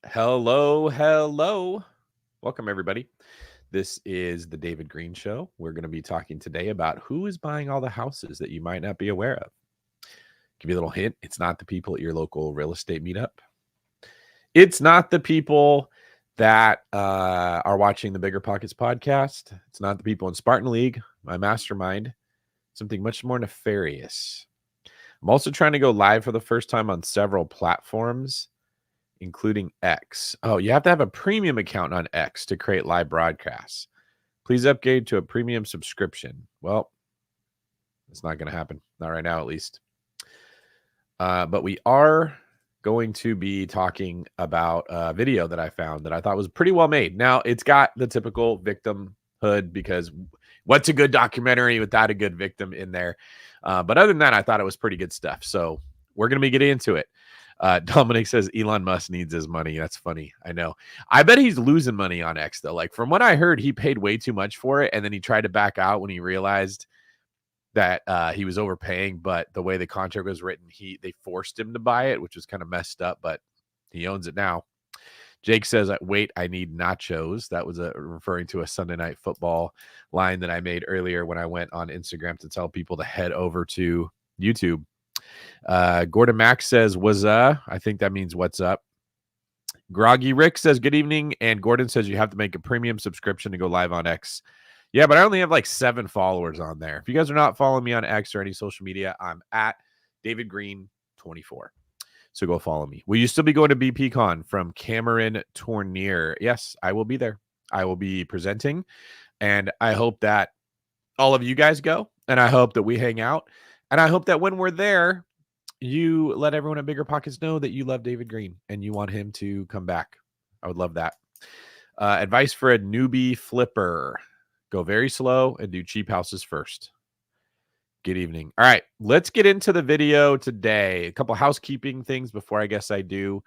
Hello. Welcome, everybody. This is the David Greene Show. We're going to be talking today about who is buying all the houses that you might not be aware of. Give you a little hint. It's not the people at your local real estate meetup. It's not the people that are watching the Bigger Pockets podcast. It's not the people in Spartan League, my mastermind. Something much more nefarious. I'm also trying to go live for the first time on several platforms, including X. Oh, you have to have a premium account on X to create live broadcasts. Please upgrade to a premium subscription. Well, it's not going to happen. Not right now, at least. But we are going to be talking about a video that I found that I thought was pretty well made. Now, it's got the typical victimhood, because what's a good documentary without a good victim in there? But other than that, I thought it was pretty good stuff. So we're going to be getting into it. Dominic says Elon Musk needs his money. That's funny. I know. I bet he's losing money on X, though. Like, from what I heard, he paid way too much for it, and then he tried to back out when he realized that he was overpaying. But the way the contract was written, they forced him to buy it, which was kind of messed up, but he owns it now. Jake says, wait, I need nachos. That was referring to a Sunday Night Football line that I made earlier when I went on Instagram to tell people to head over to YouTube. Gordon Max says, I think that means what's up. Groggy Rick says, good evening. And Gordon says, you have to make a premium subscription to go live on X. Yeah, but I only have like 7 followers on there. If you guys are not following me on X or any social media, I'm at David Greene 24. So go follow me. Will you still be going to BPCon from Cameron Tournier? Yes, I will be there. I will be presenting, and I hope that all of you guys go, and I hope that we hang out, and I hope that when we're there, you let everyone at Bigger Pockets know that you love David Greene and you want him to come back. I would love that. Advice for a newbie flipper: go very slow and do cheap houses first. Good evening. All right, let's get into the video today. A couple housekeeping things before I guess I do.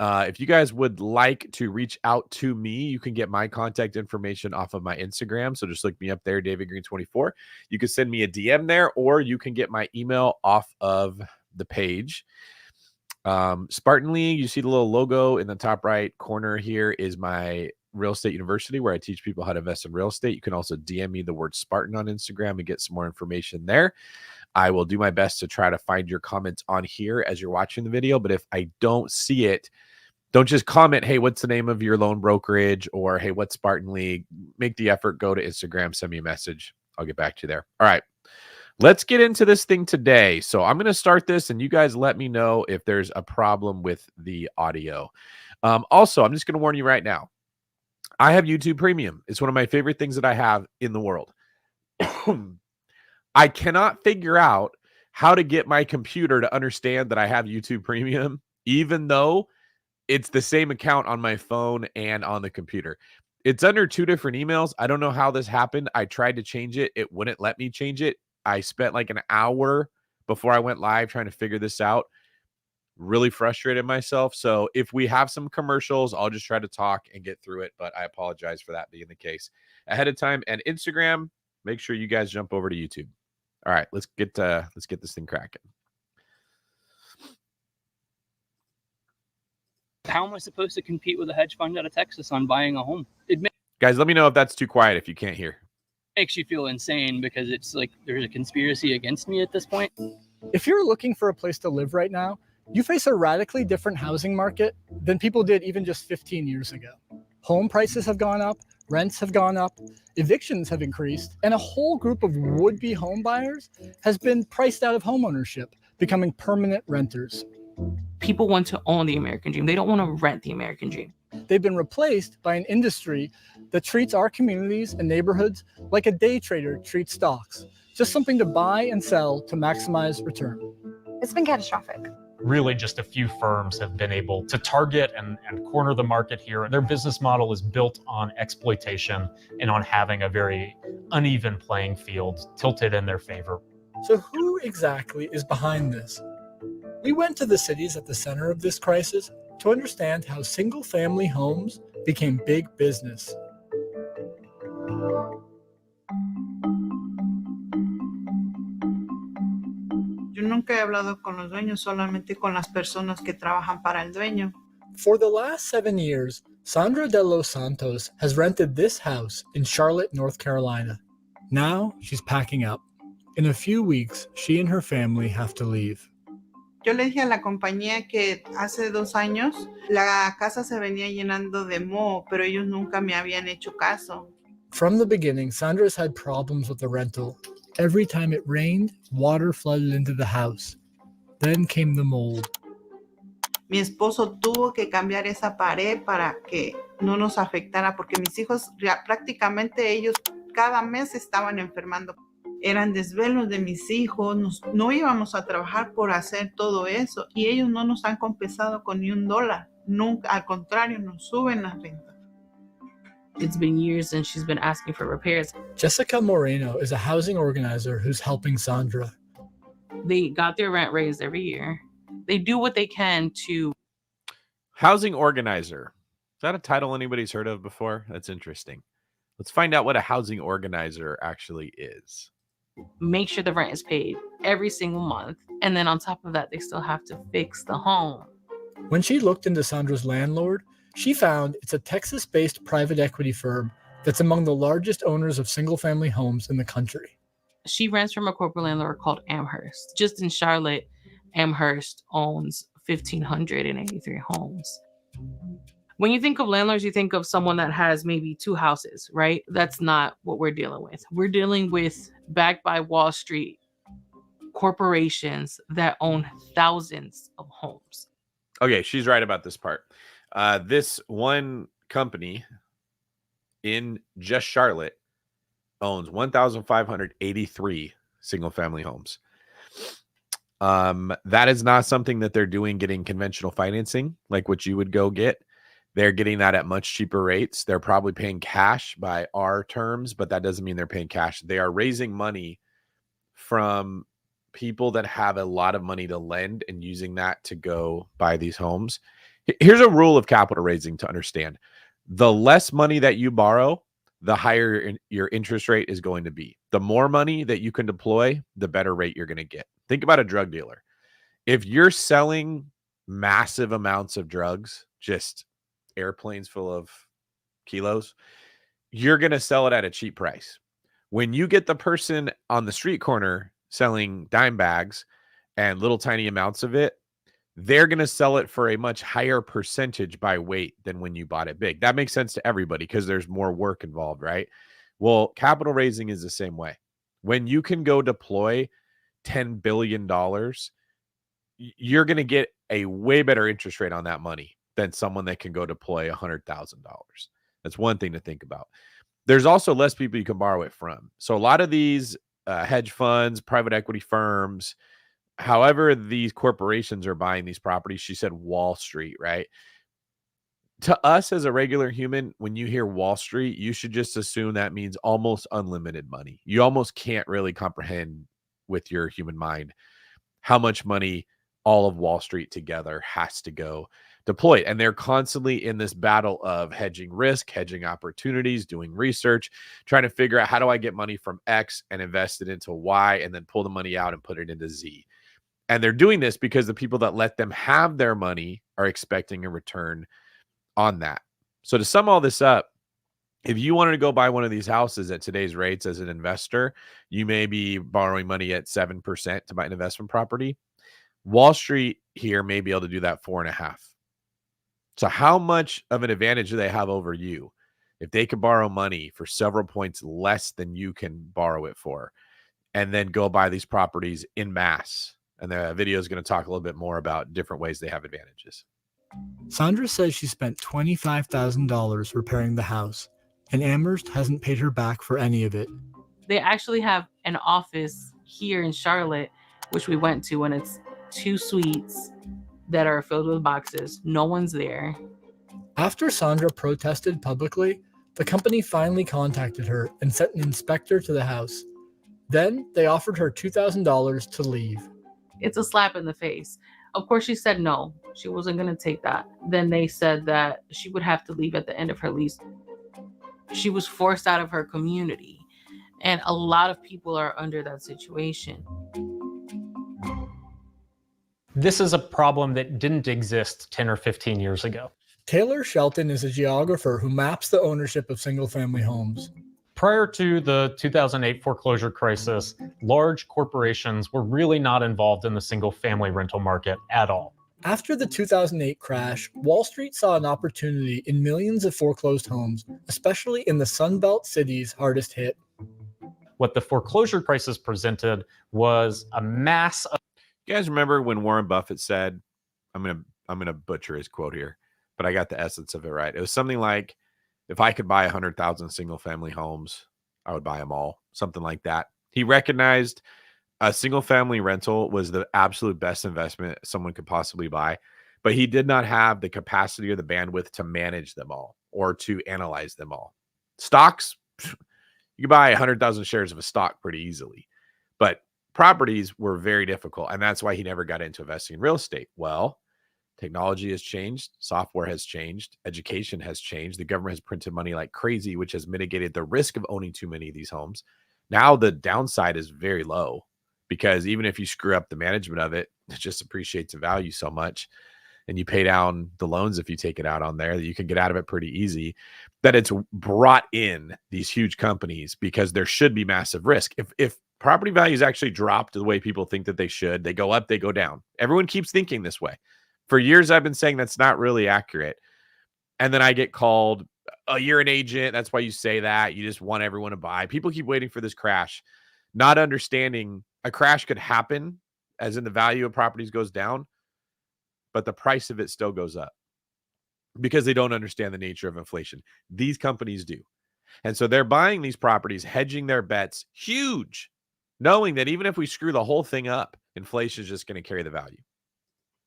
If you guys would like to reach out to me, you can get my contact information off of my Instagram. So just look me up there, David Greene 24. You can send me a DM there, or you can get my email off of the page. Spartan League, you see the little logo in the top right corner here is my real estate university where I teach people how to invest in real estate. You can also DM me the word Spartan on Instagram and get some more information there. I will do my best to try to find your comments on here as you're watching the video. But if I don't see it, don't just comment, hey, what's the name of your loan brokerage? Or, hey, what's Spartan League? Make the effort, go to Instagram, send me a message. I'll get back to you there. All right, let's get into this thing today. So I'm going to start this, and you guys let me know if there's a problem with the audio. Also, I'm just going to warn you right now. I have YouTube Premium. It's one of my favorite things that I have in the world. I cannot figure out how to get my computer to understand that I have YouTube Premium, even though it's the same account on my phone and on the computer. It's under 2 different emails. I don't know how this happened. I tried to change it. It wouldn't let me change it. I spent like an hour before I went live trying to figure this out. Really frustrated myself. So if we have some commercials, I'll just try to talk and get through it. But I apologize for that being the case ahead of time. And Instagram, make sure you guys jump over to YouTube. All right, let's get this thing cracking. How am I supposed to compete with a hedge fund out of Texas on buying a home? Guys, let me know if that's too quiet if you can't hear. Makes you feel insane because it's like there's a conspiracy against me at this point. If you're looking for a place to live right now, you face a radically different housing market than people did even just 15 years ago. Home prices have gone up, rents have gone up, evictions have increased, and a whole group of would-be home buyers has been priced out of homeownership, becoming permanent renters. People want to own the American dream. They don't want to rent the American dream. They've been replaced by an industry that treats our communities and neighborhoods like a day trader treats stocks, just something to buy and sell to maximize return. It's been catastrophic. Really just a few firms have been able to target and corner the market here. Their business model is built on exploitation and on having a very uneven playing field tilted in their favor. So who exactly is behind this? We went to the cities at the center of this crisis to understand how single-family homes became big business. Yo nunca he hablado con los dueños, solamente con las personas que trabajan para el dueño. For the last 7 years, Sandra de los Santos has rented this house in Charlotte, North Carolina. Now she's packing up. In a few weeks, she and her family have to leave. Yo le dije a la compañía que hace 2 años la casa se venía llenando de moho, pero ellos nunca me habían hecho caso. From the beginning, Sandra's had problems with the rental. Every time it rained, water flooded into the house. Then came the mold. Mi esposo tuvo que cambiar esa pared para que no nos afectara, porque mis hijos prácticamente ellos cada mes estaban enfermando. Eran desvelos de mis hijos, no íbamos a trabajar por hacer todo eso y ellos no nos han compensado con ni $1. Nunca, al contrario, nos suben la renta. It's been years since she's been asking for repairs. Jessica Moreno is a housing organizer who's helping Sandra. They got their rent raised every year. They do what they can to... Housing organizer. Is that a title anybody's heard of before? That's interesting. Let's find out what a housing organizer actually is. make sure the rent is paid every single month. And then on top of that, they still have to fix the home. When she looked into Sandra's landlord, she found it's a Texas-based private equity firm that's among the largest owners of single-family homes in the country. She rents from a corporate landlord called Amherst. Just in Charlotte, Amherst owns 1,583 homes. When you think of landlords, you think of someone that has maybe 2 houses, right? That's not what we're dealing with. We're dealing with, backed by Wall Street, corporations that own thousands of homes. Okay, she's right about this part. This one company in just Charlotte owns 1,583 single-family homes. That is not something that they're doing getting conventional financing, like what you would go get. They're getting that at much cheaper rates. They're probably paying cash by our terms, but that doesn't mean they're paying cash. They are raising money from people that have a lot of money to lend and using that to go buy these homes. Here's a rule of capital raising to understand. The less money that you borrow, the higher your interest rate is going to be. The more money that you can deploy, the better rate you're going to get. Think about a drug dealer. If you're selling massive amounts of drugs, just airplanes full of kilos, you're going to sell it at a cheap price. When you get the person on the street corner selling dime bags and little tiny amounts of it, they're going to sell it for a much higher percentage by weight than when you bought it big. That makes sense to everybody because there's more work involved, right? Well, capital raising is the same way. When you can go deploy $10 billion, you're going to get a way better interest rate on that money than someone that can go deploy $100,000. That's one thing to think about. There's also less people you can borrow it from. So a lot of these hedge funds, private equity firms, however these corporations are buying these properties, she said Wall Street, right? To us as a regular human, when you hear Wall Street, you should just assume that means almost unlimited money. You almost can't really comprehend with your human mind how much money all of Wall Street together has to go deployed. And they're constantly in this battle of hedging risk, hedging opportunities, doing research, trying to figure out how do I get money from X and invest it into Y and then pull the money out and put it into Z. And they're doing this because the people that let them have their money are expecting a return on that. So to sum all this up, if you wanted to go buy one of these houses at today's rates as an investor, you may be borrowing money at 7% to buy an investment property. Wall Street here may be able to do that 4.5%. So how much of an advantage do they have over you if they could borrow money for several points less than you can borrow it for and then go buy these properties in mass? And the video is going to talk a little bit more about different ways they have advantages. Sandra says she spent $25,000 repairing the house, and Amherst hasn't paid her back for any of it. They actually have an office here in Charlotte, which we went to, and it's 2 suites that are filled with boxes. No one's there. After Sandra protested publicly, the company finally contacted her and sent an inspector to the house. Then they offered her $2,000 to leave. It's a slap in the face. Of course, she said no. She wasn't going to take that. Then they said that she would have to leave at the end of her lease. She was forced out of her community. And a lot of people are under that situation. This is a problem that didn't exist 10 or 15 years ago. Taylor Shelton is a geographer who maps the ownership of single-family homes. Prior to the 2008 foreclosure crisis, large corporations were really not involved in the single-family rental market at all. After the 2008 crash, Wall Street saw an opportunity in millions of foreclosed homes, especially in the Sunbelt cities hardest hit. What the foreclosure crisis presented was a mass of... You guys remember when Warren Buffett said, I'm gonna butcher his quote here, but I got the essence of it right. It was something like, if I could buy 100,000 single family homes, I would buy them all. Something like that. He recognized a single family rental was the absolute best investment someone could possibly buy, but he did not have the capacity or the bandwidth to manage them all or to analyze them all. Stocks, you could buy 100,000 shares of a stock pretty easily, but properties were very difficult. And that's why he never got into investing in real estate. Well, technology has changed. Software has changed. Education has changed. The government has printed money like crazy, which has mitigated the risk of owning too many of these homes. Now the downside is very low because even if you screw up the management of it, it just appreciates in value so much. And you pay down the loans if you take it out on there, that you can get out of it pretty easy, that it's brought in these huge companies because there should be massive risk. If property values actually drop to the way people think that they should, they go up, they go down. Everyone keeps thinking this way. For years, I've been saying that's not really accurate. And then I get called, oh, you're an agent. That's why you say that. You just want everyone to buy. People keep waiting for this crash, not understanding a crash could happen, as in the value of properties goes down, but the price of it still goes up because they don't understand the nature of inflation. These companies do. And so they're buying these properties, hedging their bets huge, knowing that even if we screw the whole thing up, inflation is just going to carry the value.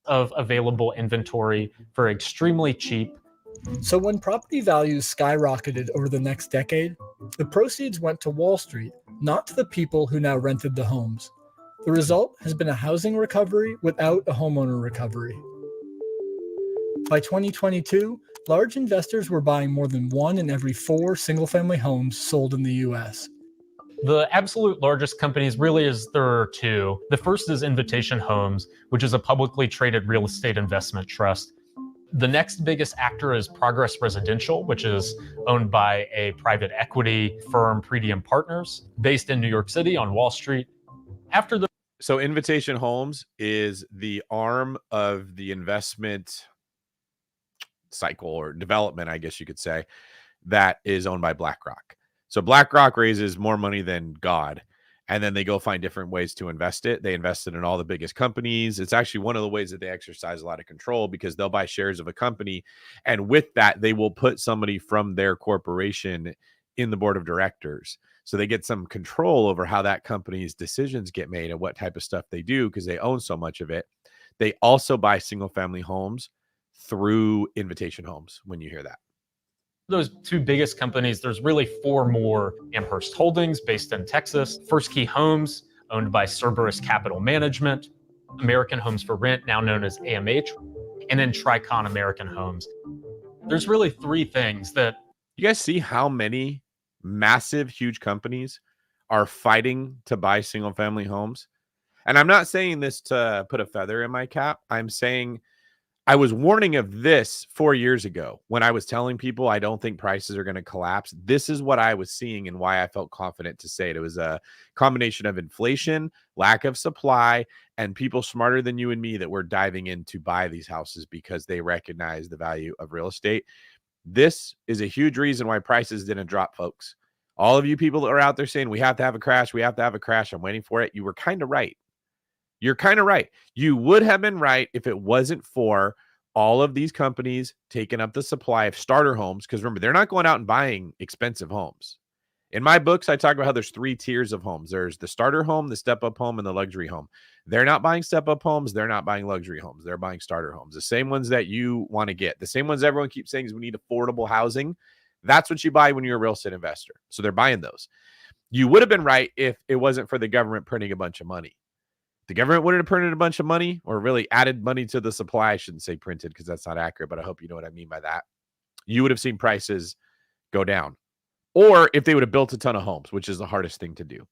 Of available inventory for extremely cheap. So when property values skyrocketed over the next decade, the proceeds went to Wall Street, not to the people who now rented the homes. The result has been a housing recovery without a homeowner recovery. By 2022, large investors were buying more than 1 in every 4 single-family homes sold in the US. The absolute largest companies really there are 2. The first is Invitation Homes, which is a publicly traded real estate investment trust. The next biggest actor is Progress Residential, which is owned by a private equity firm, Pretium Partners, based in New York City on Wall Street. So Invitation Homes is the arm of the investment cycle or development, I guess you could say, that is owned by BlackRock. So BlackRock raises more money than God, and then they go find different ways to invest it. They invested in all the biggest companies. It's actually one of the ways that they exercise a lot of control because they'll buy shares of a company, and with that, they will put somebody from their corporation in the board of directors. So they get some control over how that company's decisions get made and what type of stuff they do because they own so much of it. They also buy single-family homes through Invitation Homes when you hear that. Those 2 biggest companies, there's really 4 more. Amherst Holdings, based in Texas. First Key Homes, owned by Cerberus Capital Management. American Homes for Rent, now known as AMH. And then Tricon American Homes. There's really 3 things that... You guys see how many massive, huge companies are fighting to buy single-family homes? And I'm not saying this to put a feather in my cap. I'm saying I was warning of this 4 years ago when I was telling people I don't think prices are going to collapse. This is what I was seeing and why I felt confident to say it. It was a combination of inflation, lack of supply, and people smarter than you and me that were diving in to buy these houses because they recognize the value of real estate. This is a huge reason why prices didn't drop, folks. All of you people that are out there saying we have to have a crash, we have to have a crash, I'm waiting for it. You were kind of right. You're kind of right. You would have been right if it wasn't for all of these companies taking up the supply of starter homes. Because remember, they're not going out and buying expensive homes. In my books, I talk about how there's 3 tiers of homes. There's the starter home, the step-up home, and the luxury home. They're not buying step-up homes. They're not buying luxury homes. They're buying starter homes. The same ones that you want to get. The same ones everyone keeps saying is we need affordable housing. That's what you buy when you're a real estate investor. So they're buying those. You would have been right if it wasn't for the government printing a bunch of money. The government wouldn't have printed a bunch of money or really added money to the supply. I shouldn't say printed because that's not accurate, but I hope you know what I mean by that. You would have seen prices go down. Or if they would have built a ton of homes, which is the hardest thing to do.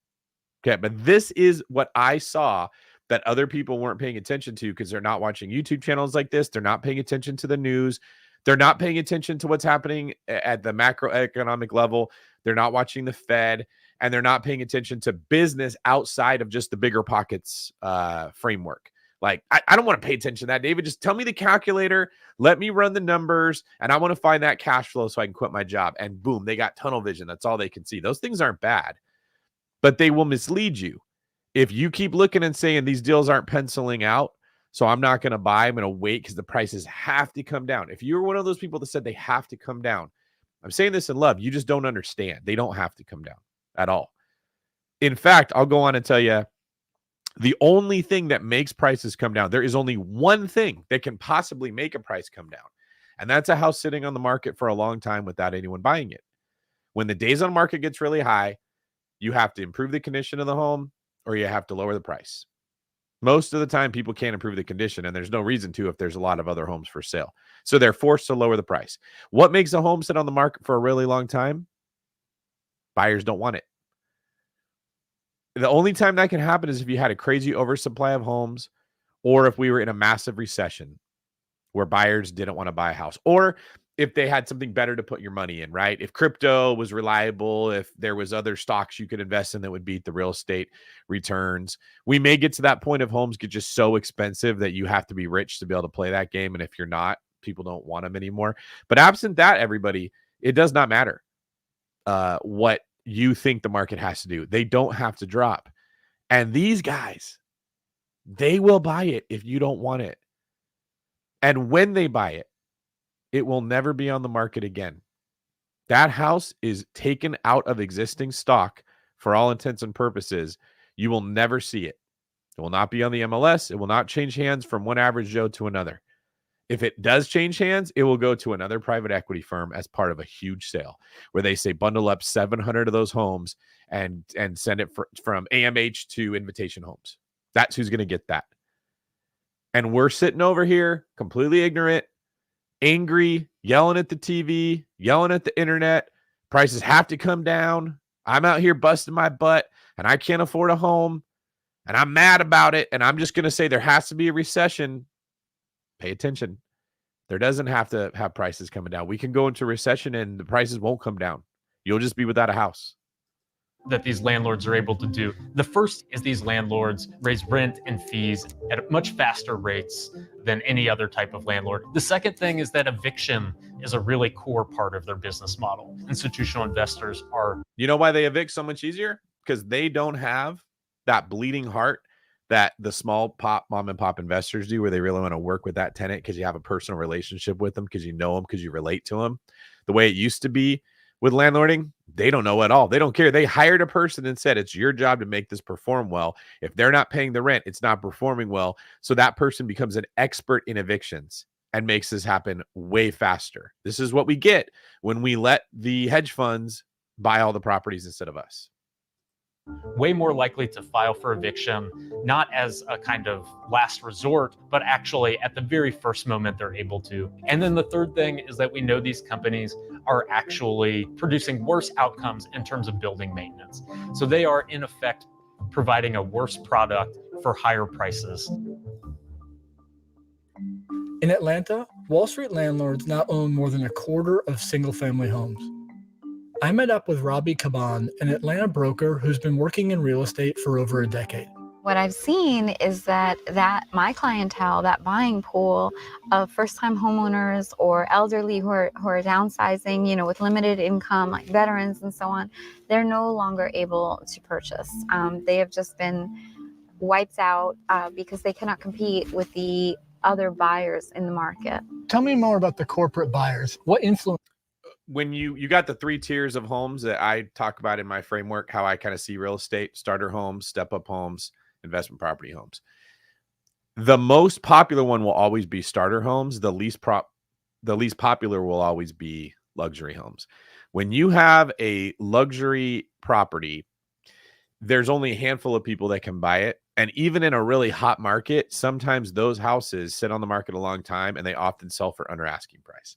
Okay, but this is what I saw that other people weren't paying attention to because they're not watching YouTube channels like this. They're not paying attention to the news. They're not paying attention to what's happening at the macroeconomic level. They're not watching the Fed, and they're not paying attention to business outside of just the bigger pockets framework. Like, I don't want to pay attention to that, David. Just tell me the calculator. Let me run the numbers, and I want to find that cash flow so I can quit my job. And boom, they got tunnel vision. That's all they can see. Those things aren't bad, but they will mislead you. If you keep looking and saying these deals aren't penciling out, so I'm not going to buy, I'm going to wait because the prices have to come down. If you're one of those people that said they have to come down, I'm saying this in love. You just don't understand. They don't have to come down at all. In fact, I'll go on and tell you, the only thing that makes prices come down, there is only one thing that can possibly make a price come down. And that's a house sitting on the market for a long time without anyone buying it. When the days on market gets really high, you have to improve the condition of the home or you have to lower the price. Most of the time, people can't improve the condition, and there's no reason to if there's a lot of other homes for sale. So they're forced to lower the price. What makes a home sit on the market for a really long time? Buyers don't want it. The only time that can happen is if you had a crazy oversupply of homes, or if we were in a massive recession where buyers didn't want to buy a house, or if they had something better to put your money in, right? If crypto was reliable, if there was other stocks you could invest in that would beat the real estate returns. We may get to that point of homes get just so expensive that you have to be rich to be able to play that game. And if you're not, people don't want them anymore. But absent that, everybody, it does not matter what you think the market has to do. They don't have to drop. And these guys, they will buy it if you don't want it. And when they buy it, it will never be on the market again. That house is taken out of existing stock for all intents and purposes. You will never see it. It will not be on the MLS. It will not change hands from one average Joe to another. If it does change hands, it will go to another private equity firm as part of a huge sale where they say bundle up 700 of those homes and send it from AMH to Invitation Homes. That's who's going to get that. And we're sitting over here completely ignorant, angry, yelling at the TV, yelling at the internet. Prices have to come down. I'm out here busting my butt and I can't afford a home and I'm mad about it. And I'm just going to say there has to be a recession. Pay attention. There doesn't have to have prices coming down. We can go into recession and the prices won't come down. You'll just be without a house. That these landlords are able to do. The first is these landlords raise rent and fees at much faster rates than any other type of landlord. The second thing is that eviction is a really core part of their business model. Institutional investors are. You know why they evict so much easier? Because they don't have that bleeding heart that the small mom and pop investors do, where they really want to work with that tenant because you have a personal relationship with them, because you know them, because you relate to them. The way it used to be with landlording, they don't know at all. They don't care. They hired a person and said, it's your job to make this perform well. If they're not paying the rent, it's not performing well. So that person becomes an expert in evictions and makes this happen way faster. This is what we get when we let the hedge funds buy all the properties instead of us. Way more likely to file for eviction, not as a kind of last resort, but actually at the very first moment they're able to. And then the third thing is that we know these companies are actually producing worse outcomes in terms of building maintenance. So they are in effect providing a worse product for higher prices. In Atlanta, Wall Street landlords now own more than a quarter of single-family homes. I met up with Robbie Caban, an Atlanta broker who's been working in real estate for over a decade. What I've seen is that my clientele, that buying pool of first-time homeowners or elderly who are downsizing, with limited income, like veterans and so on, they're no longer able to purchase. They have just been wiped out because they cannot compete with the other buyers in the market. Tell me more about the corporate buyers. What influence? When you got the 3 tiers of homes that I talk about in my framework, how I kind of see real estate: starter homes, step-up homes, investment property homes. The most popular one will always be starter homes. The least popular will always be luxury homes. When you have a luxury property, there's only a handful of people that can buy it. And even in a really hot market, sometimes those houses sit on the market a long time and they often sell for under asking price.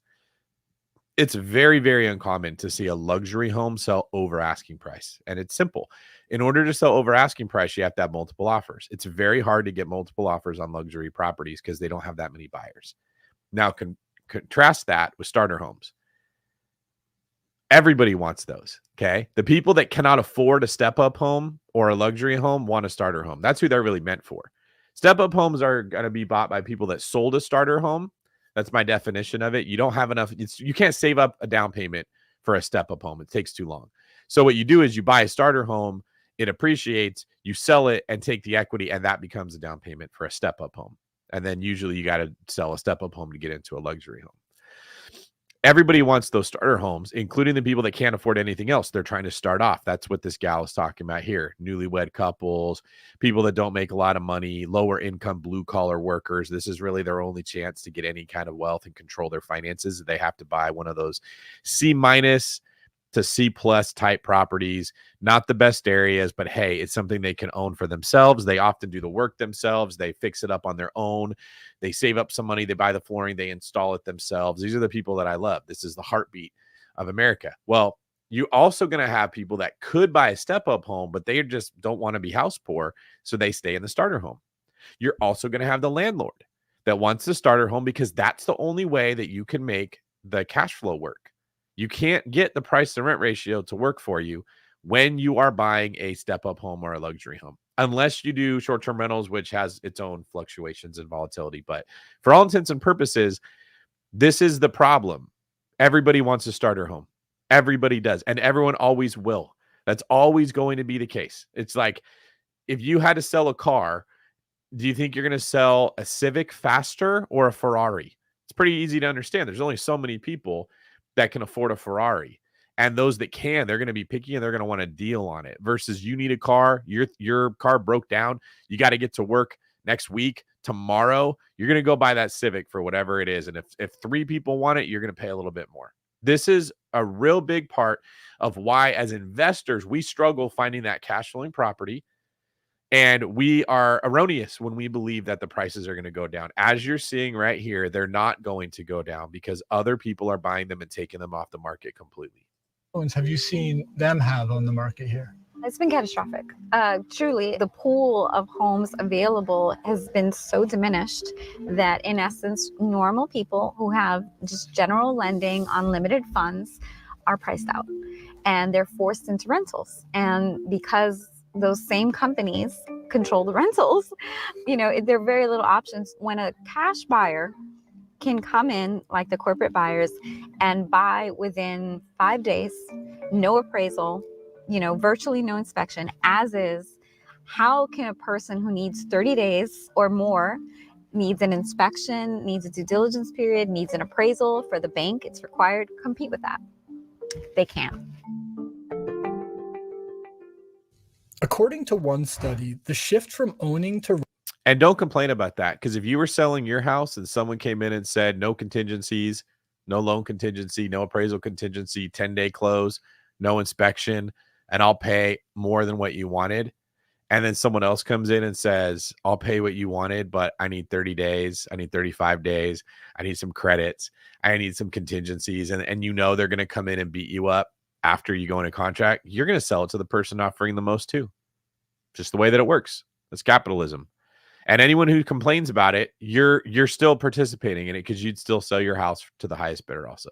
It's very, very uncommon to see a luxury home sell over asking price. And it's simple. In order to sell over asking price, you have to have multiple offers. It's very hard to get multiple offers on luxury properties because they don't have that many buyers. Now, contrast that with starter homes. Everybody wants those. Okay. The people that cannot afford a step-up home or a luxury home want a starter home. That's who they're really meant for. Step-up homes are going to be bought by people that sold a starter home. That's my definition of it. You don't have enough. You can't save up a down payment for a step-up home. It takes too long. So what you do is you buy a starter home, it appreciates, you sell it and take the equity, and that becomes a down payment for a step-up home. And then usually you got to sell a step-up home to get into a luxury home. Everybody wants those starter homes, including the people that can't afford anything else. They're trying to start off. That's what this gal is talking about here. Newlywed couples, people that don't make a lot of money, lower income, blue collar workers. This is really their only chance to get any kind of wealth and control their finances. They have to buy one of those C- to C+ type properties, not the best areas, but hey, it's something they can own for themselves. They often do the work themselves. They fix it up on their own. They save up some money. They buy the flooring. They install it themselves. These are the people that I love. This is the heartbeat of America. Well, you're also going to have people that could buy a step-up home, but they just don't want to be house poor, so they stay in the starter home. You're also going to have the landlord that wants the starter home because that's the only way that you can make the cash flow work. You can't get the price to rent ratio to work for you when you are buying a step-up home or a luxury home, unless you do short-term rentals, which has its own fluctuations and volatility. But for all intents and purposes, this is the problem. Everybody wants a starter home. Everybody does. And everyone always will. That's always going to be the case. It's like if you had to sell a car, do you think you're going to sell a Civic faster or a Ferrari? It's pretty easy to understand. There's only so many people that can afford a Ferrari, and those that can, they're going to be picky and they're going to want a deal on it versus you need a car. Your car broke down. You got to get to work next week, tomorrow. You're going to go buy that Civic for whatever it is. And if 3 people want it, you're going to pay a little bit more. This is a real big part of why, as investors, we struggle finding that cash flowing property. And we are erroneous when we believe that the prices are going to go down. As you're seeing right here, they're not going to go down because other people are buying them and taking them off the market completely. Have you seen them have on the market here? It's been catastrophic. Truly, the pool of homes available has been so diminished that, in essence, normal people who have just general lending on limited funds are priced out, and they're forced into rentals. And because those same companies control the rentals, there are very little options. When a cash buyer can come in, like the corporate buyers, and buy within 5 days, no appraisal, virtually no inspection, as is, how can a person who needs 30 days or more, needs an inspection, needs a due diligence period, needs an appraisal for the bank, it's required, compete with that? They can't. According to one study, the shift from owning to... And don't complain about that, because if you were selling your house and someone came in and said no contingencies, no loan contingency, no appraisal contingency, 10-day close, no inspection, and I'll pay more than what you wanted, and then someone else comes in and says, I'll pay what you wanted, but I need 30 days, I need 35 days, I need some credits, I need some contingencies, and they're going to come in and beat you up after you go into contract, you're going to sell it to the person offering the most too. Just the way that it works. That's capitalism. And anyone who complains about it, you're still participating in it because you'd still sell your house to the highest bidder also.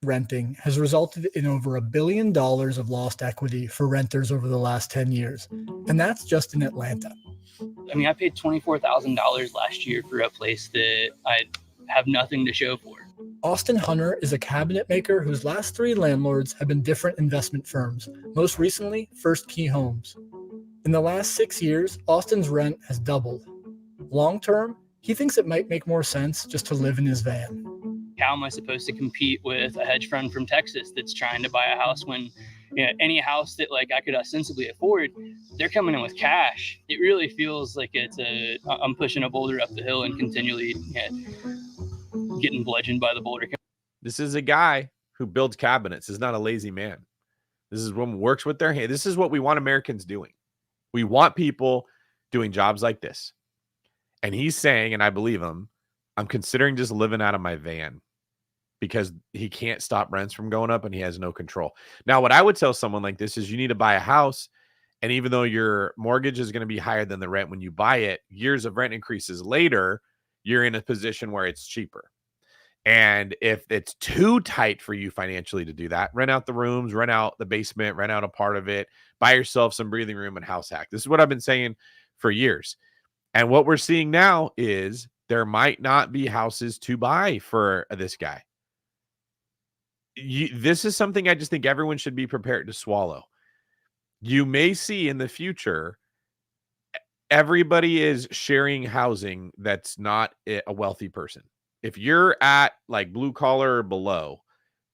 Renting has resulted in over $1 billion of lost equity for renters over the last 10 years. And that's just in Atlanta. I mean, I paid $24,000 last year for a place that I have nothing to show for. Austin Hunter is a cabinet maker whose last 3 landlords have been different investment firms, most recently First Key Homes. In the last 6 years, Austin's rent has doubled. Long term, he thinks it might make more sense just to live in his van. How am I supposed to compete with a hedge fund from Texas that's trying to buy a house when any house that I could ostensibly afford, they're coming in with cash? It really feels like I'm pushing a boulder up the hill and continually getting bludgeoned by the boulder. This is a guy who builds cabinets. This is not a lazy man. This is one who works with their hand. This is what we want Americans doing. We want people doing jobs like this. And he's saying, and I believe him, I'm considering just living out of my van. because he can't stop rents from going up and he has no control. Now, what I would tell someone like this is you need to buy a house, and even though your mortgage is going to be higher than the rent when you buy it, years of rent increases later, you're in a position where it's cheaper. And if it's too tight for you financially to do that, rent out the rooms, rent out the basement, rent out a part of it, buy yourself some breathing room and house hack. This is what I've been saying for years. And what we're seeing now is there might not be houses to buy for this guy. This is something I just think everyone should be prepared to swallow. You may see in the future, everybody is sharing housing that's not a wealthy person. If you're at like blue collar or below,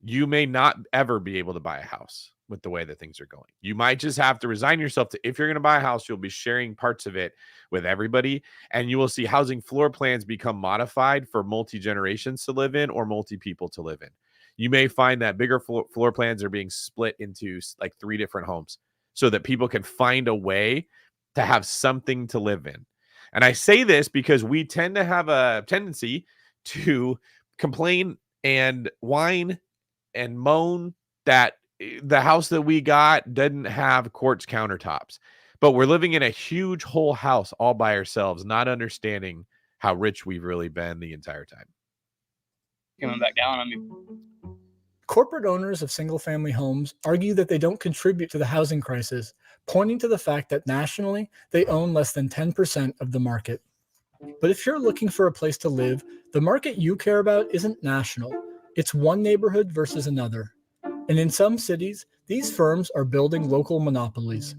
you may not ever be able to buy a house with the way that things are going. You might just have to resign yourself to, if you're going to buy a house, you'll be sharing parts of it with everybody. And you will see housing floor plans become modified for multi-generations to live in or multi-people to live in. You may find that bigger floor plans are being split into like 3 different homes so that people can find a way to have something to live in. And I say this because we tend to have a tendency to complain and whine and moan that the house that we got didn't have quartz countertops, but we're living in a huge whole house all by ourselves, not understanding how rich we've really been the entire time. Coming back down on me. Corporate owners of single-family homes argue that they don't contribute to the housing crisis, pointing to the fact that nationally, they own less than 10% of the market. But if you're looking for a place to live, the market you care about isn't national. It's one neighborhood versus another. And in some cities, these firms are building local monopolies.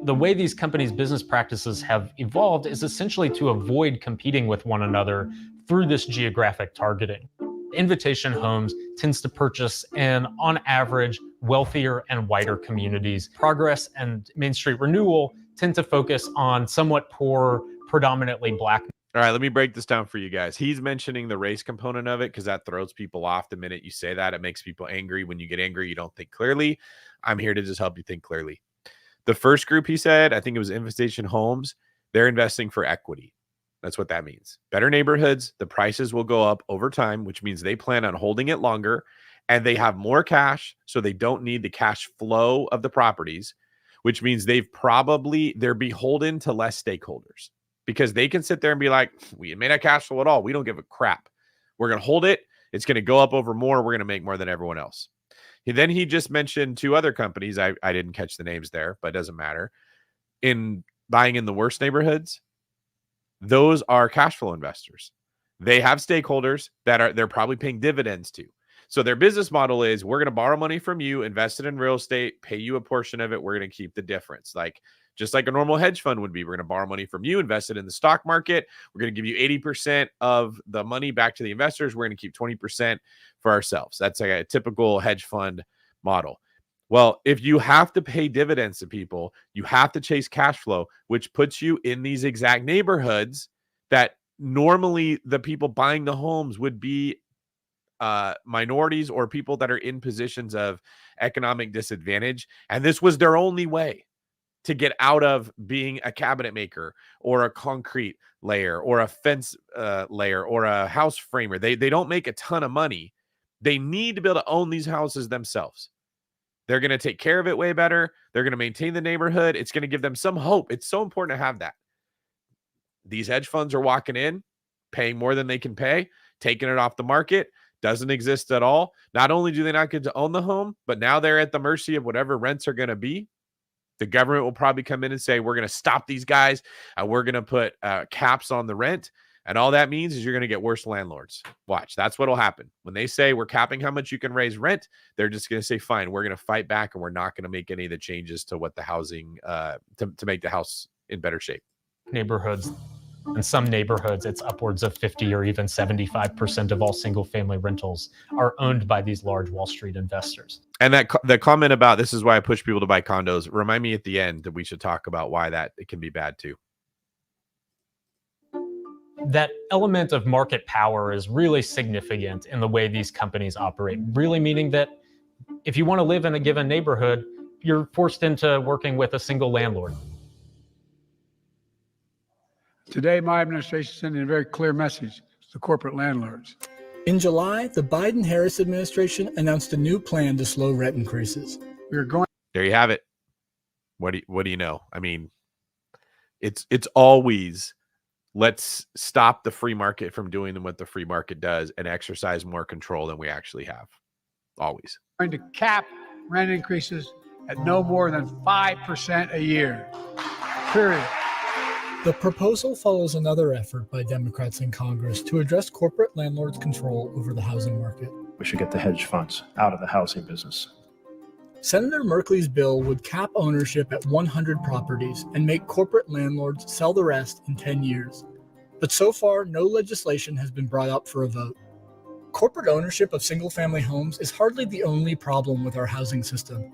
The way these companies' business practices have evolved is essentially to avoid competing with one another through this geographic targeting. Invitation Homes tends to purchase in, on average, wealthier and whiter communities. Progress and Main Street Renewal tend to focus on somewhat poor, predominantly Black. All right, let me break this down for you guys. He's mentioning the race component of it because that throws people off the minute you say that. It makes people angry. When you get angry, you don't think clearly. I'm here to just help you think clearly. The first group he said, I think it was Invitation Homes, they're investing for equity. That's what that means. Better neighborhoods, the prices will go up over time, which means they plan on holding it longer, and they have more cash, so they don't need the cash flow of the properties, which means they're beholden to less stakeholders because they can sit there and be like, we may not cash flow at all. We don't give a crap. We're going to hold it. It's going to go up over more. We're going to make more than everyone else. Then he just mentioned 2 other companies. I didn't catch the names there, but it doesn't matter. In buying in the worst neighborhoods, those are cash flow investors. They have stakeholders that they're probably paying dividends to. So their business model is, we're going to borrow money from you, invest it in real estate, pay you a portion of it. We're going to keep the difference. Just like a normal hedge fund would be. We're going to borrow money from you, invest it in the stock market. We're going to give you 80% of the money back to the investors. We're going to keep 20% for ourselves. That's like a typical hedge fund model. Well, if you have to pay dividends to people, you have to chase cash flow, which puts you in these exact neighborhoods that normally the people buying the homes would be minorities or people that are in positions of economic disadvantage. And this was their only way to get out of being a cabinet maker or a concrete layer or a fence layer or a house framer. They don't make a ton of money. They need to be able to own these houses themselves. They're going to take care of it way better. They're going to maintain the neighborhood. It's going to give them some hope. It's so important to have that. These hedge funds are walking in, paying more than they can pay, taking it off the market. Doesn't exist at all. Not only do they not get to own the home, but now they're at the mercy of whatever rents are going to be. The government will probably come in and say, we're going to stop these guys and we're going to put caps on the rent. And all that means is you're going to get worse landlords. Watch. That's what will happen. When they say we're capping how much you can raise rent, they're just going to say, fine, we're going to fight back and we're not going to make any of the changes to what the housing, to make the house in better shape. Neighborhoods. In some neighborhoods, it's upwards of 50 or even 75% of all single-family rentals are owned by these large Wall Street investors. And that the comment about this is why I push people to buy condos. Remind me at the end that we should talk about why that it can be bad too. That element of market power is really significant in the way these companies operate, really meaning that if you want to live in a given neighborhood, you're forced into working with a single landlord. Today, my administration is sending a very clear message to corporate landlords. In July, the Biden-Harris administration announced a new plan to slow rent increases. There you have it. What do you know? I mean, it's always, let's stop the free market from doing what the free market does and exercise more control than we actually have. Always. Going to cap rent increases at no more than 5% a year. Period. The proposal follows another effort by Democrats in Congress to address corporate landlords' control over the housing market. We should get the hedge funds out of the housing business. Senator Merkley's bill would cap ownership at 100 properties and make corporate landlords sell the rest in 10 years. But so far, no legislation has been brought up for a vote. Corporate ownership of single-family homes is hardly the only problem with our housing system.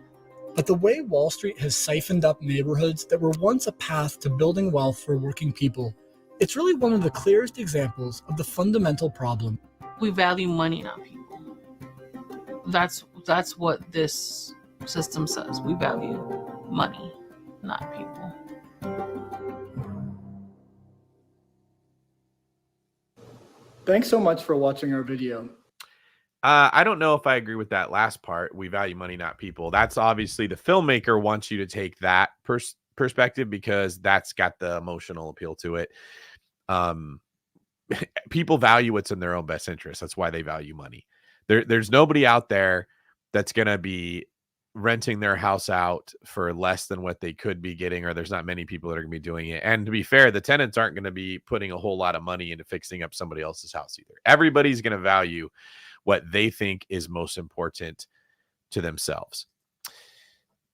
But the way Wall Street has siphoned up neighborhoods that were once a path to building wealth for working people, it's really one of the clearest examples of the fundamental problem. We value money, not people. That's what this system says. We value money, not people. Thanks so much for watching our video. I don't know if I agree with that last part. We value money, not people. That's obviously the filmmaker wants you to take that perspective because that's got the emotional appeal to it. People value what's in their own best interest. That's why they value money. There's nobody out there that's going to be renting their house out for less than what they could be getting, or there's not many people that are going to be doing it. And to be fair, the tenants aren't going to be putting a whole lot of money into fixing up somebody else's house either. Everybody's going to value what they think is most important to themselves.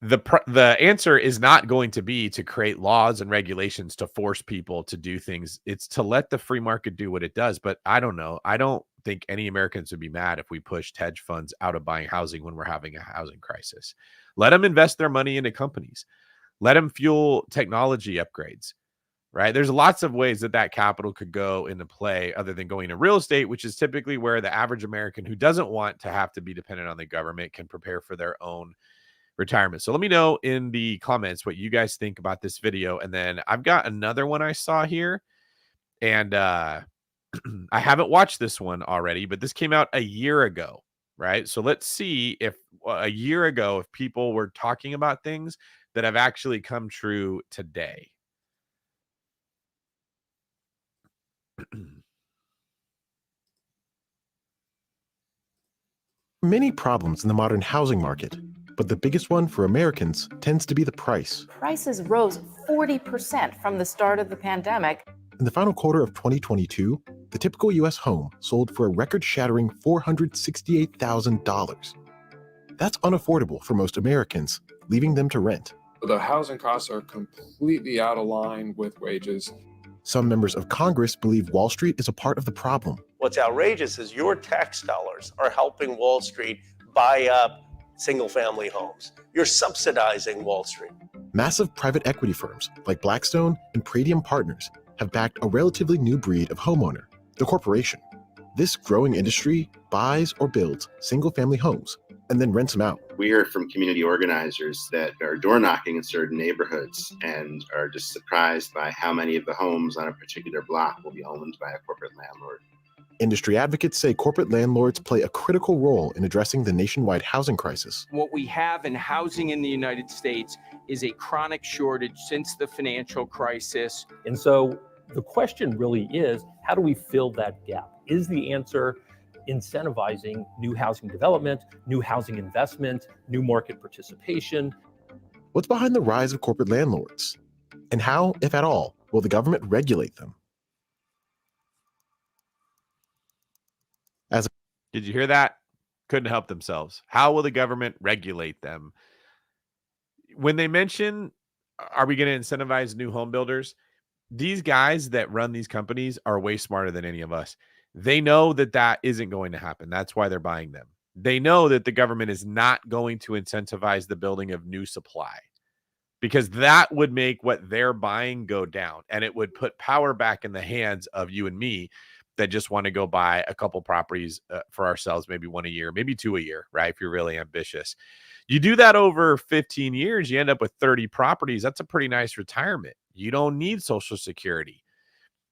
The answer is not going to be to create laws and regulations to force people to do things. It's to let the free market do what it does. But I don't know. I don't think any Americans would be mad if we pushed hedge funds out of buying housing when we're having a housing crisis. Let them invest their money into companies. Let them fuel technology upgrades. Right? There's lots of ways that capital could go into play other than going to real estate, which is typically where the average American who doesn't want to have to be dependent on the government can prepare for their own retirement. So let me know in the comments what you guys think about this video. And then I've got another one I saw here, and I haven't watched this one already, but this came out a year ago, right? So let's see if a year ago, if people were talking about things that have actually come true today. Many problems in the modern housing market, but the biggest one for Americans tends to be the price. Prices rose 40% from the start of the pandemic. In the final quarter of 2022, the typical U.S. home sold for a record-shattering $468,000. That's unaffordable for most Americans, leaving them to rent. The housing costs are completely out of line with wages. Some members of Congress believe Wall Street is a part of the problem. What's outrageous is your tax dollars are helping Wall Street buy up single-family homes. You're subsidizing Wall Street. Massive private equity firms like Blackstone and Pradium Partners have backed a relatively new breed of homeowner, the corporation. This growing industry buys or builds single-family homes and then rents them out. We heard from community organizers that are door knocking in certain neighborhoods and are just surprised by how many of the homes on a particular block will be owned by a corporate landlord. Industry advocates say corporate landlords play a critical role in addressing the nationwide housing crisis. What we have in housing in the United States is a chronic shortage since the financial crisis. And so the question really is, how do we fill that gap? Is the answer incentivizing new housing development, new housing investment, new market participation? What's behind the rise of corporate landlords? And how, if at all, will the government regulate them? Did you hear that? Couldn't help themselves. How will the government regulate them? When they mention, are we going to incentivize new home builders? These guys that run these companies are way smarter than any of us. They know that isn't going to happen. That's why they're buying them. They know that the government is not going to incentivize the building of new supply because that would make what they're buying go down, and it would put power back in the hands of you and me that just want to go buy a couple properties for ourselves, maybe one a year, maybe two a year, right? If you're really ambitious. You do that over 15 years, you end up with 30 properties. That's a pretty nice retirement. You don't need Social Security.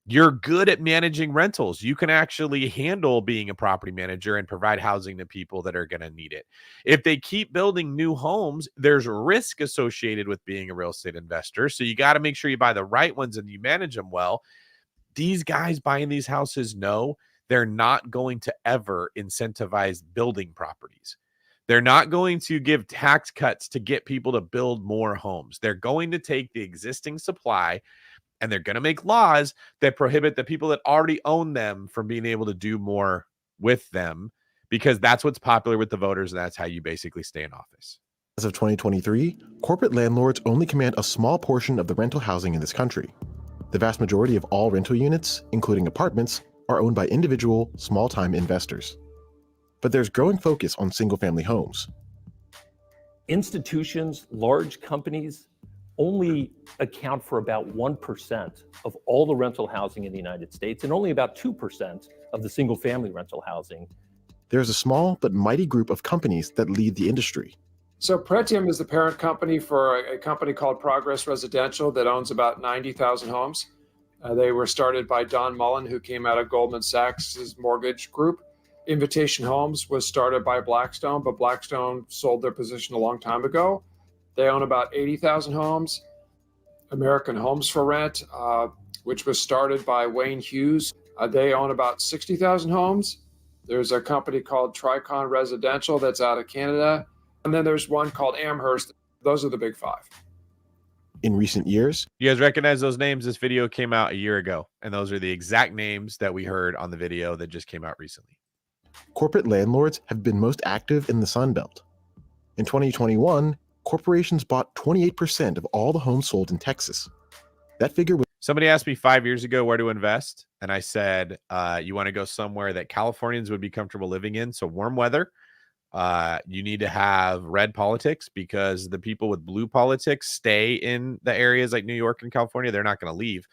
You're good at managing rentals. You can actually handle being a property manager and provide housing to people that are going to need it. If they keep building new homes, there's risk associated with being a real estate investor. So you got to make sure you buy the right ones and you manage them well. These guys buying these houses know they're not going to ever incentivize building properties. They're not going to give tax cuts to get people to build more homes. They're going to take the existing supply and they're going to make laws that prohibit the people that already own them from being able to do more with them, because that's what's popular with the voters. And that's how you basically stay in office. As of 2023, corporate landlords only command a small portion of the rental housing in this country. The vast majority of all rental units, including apartments, are owned by individual, small-time investors. But there's growing focus on single-family homes. Institutions, large companies, only account for about 1% of all the rental housing in the United States and only about 2% of the single-family rental housing. There's a small but mighty group of companies that lead the industry. So Pretium is the parent company for a company called Progress Residential that owns about 90,000 homes. They were started by Don Mullen, who came out of Goldman Sachs' mortgage group. Invitation Homes was started by Blackstone, but Blackstone sold their position a long time ago. They own about 80,000 homes. American Homes for Rent, which was started by Wayne Hughes, they own about 60,000 homes. There's a company called Tricon Residential that's out of Canada. And then there's one called Amherst. Those are the big five. In recent years, you guys recognize those names? This video came out a year ago, and those are the exact names that we heard on the video that just came out recently. Corporate landlords have been most active in the Sun Belt. In 2021, corporations bought 28% of all the homes sold in Texas. That figure was... Somebody asked me 5 years ago where to invest, and I said, you want to go somewhere that Californians would be comfortable living in, so warm weather. You need to have red politics, because the people with blue politics stay in the areas like New York and California. They're not going to leave.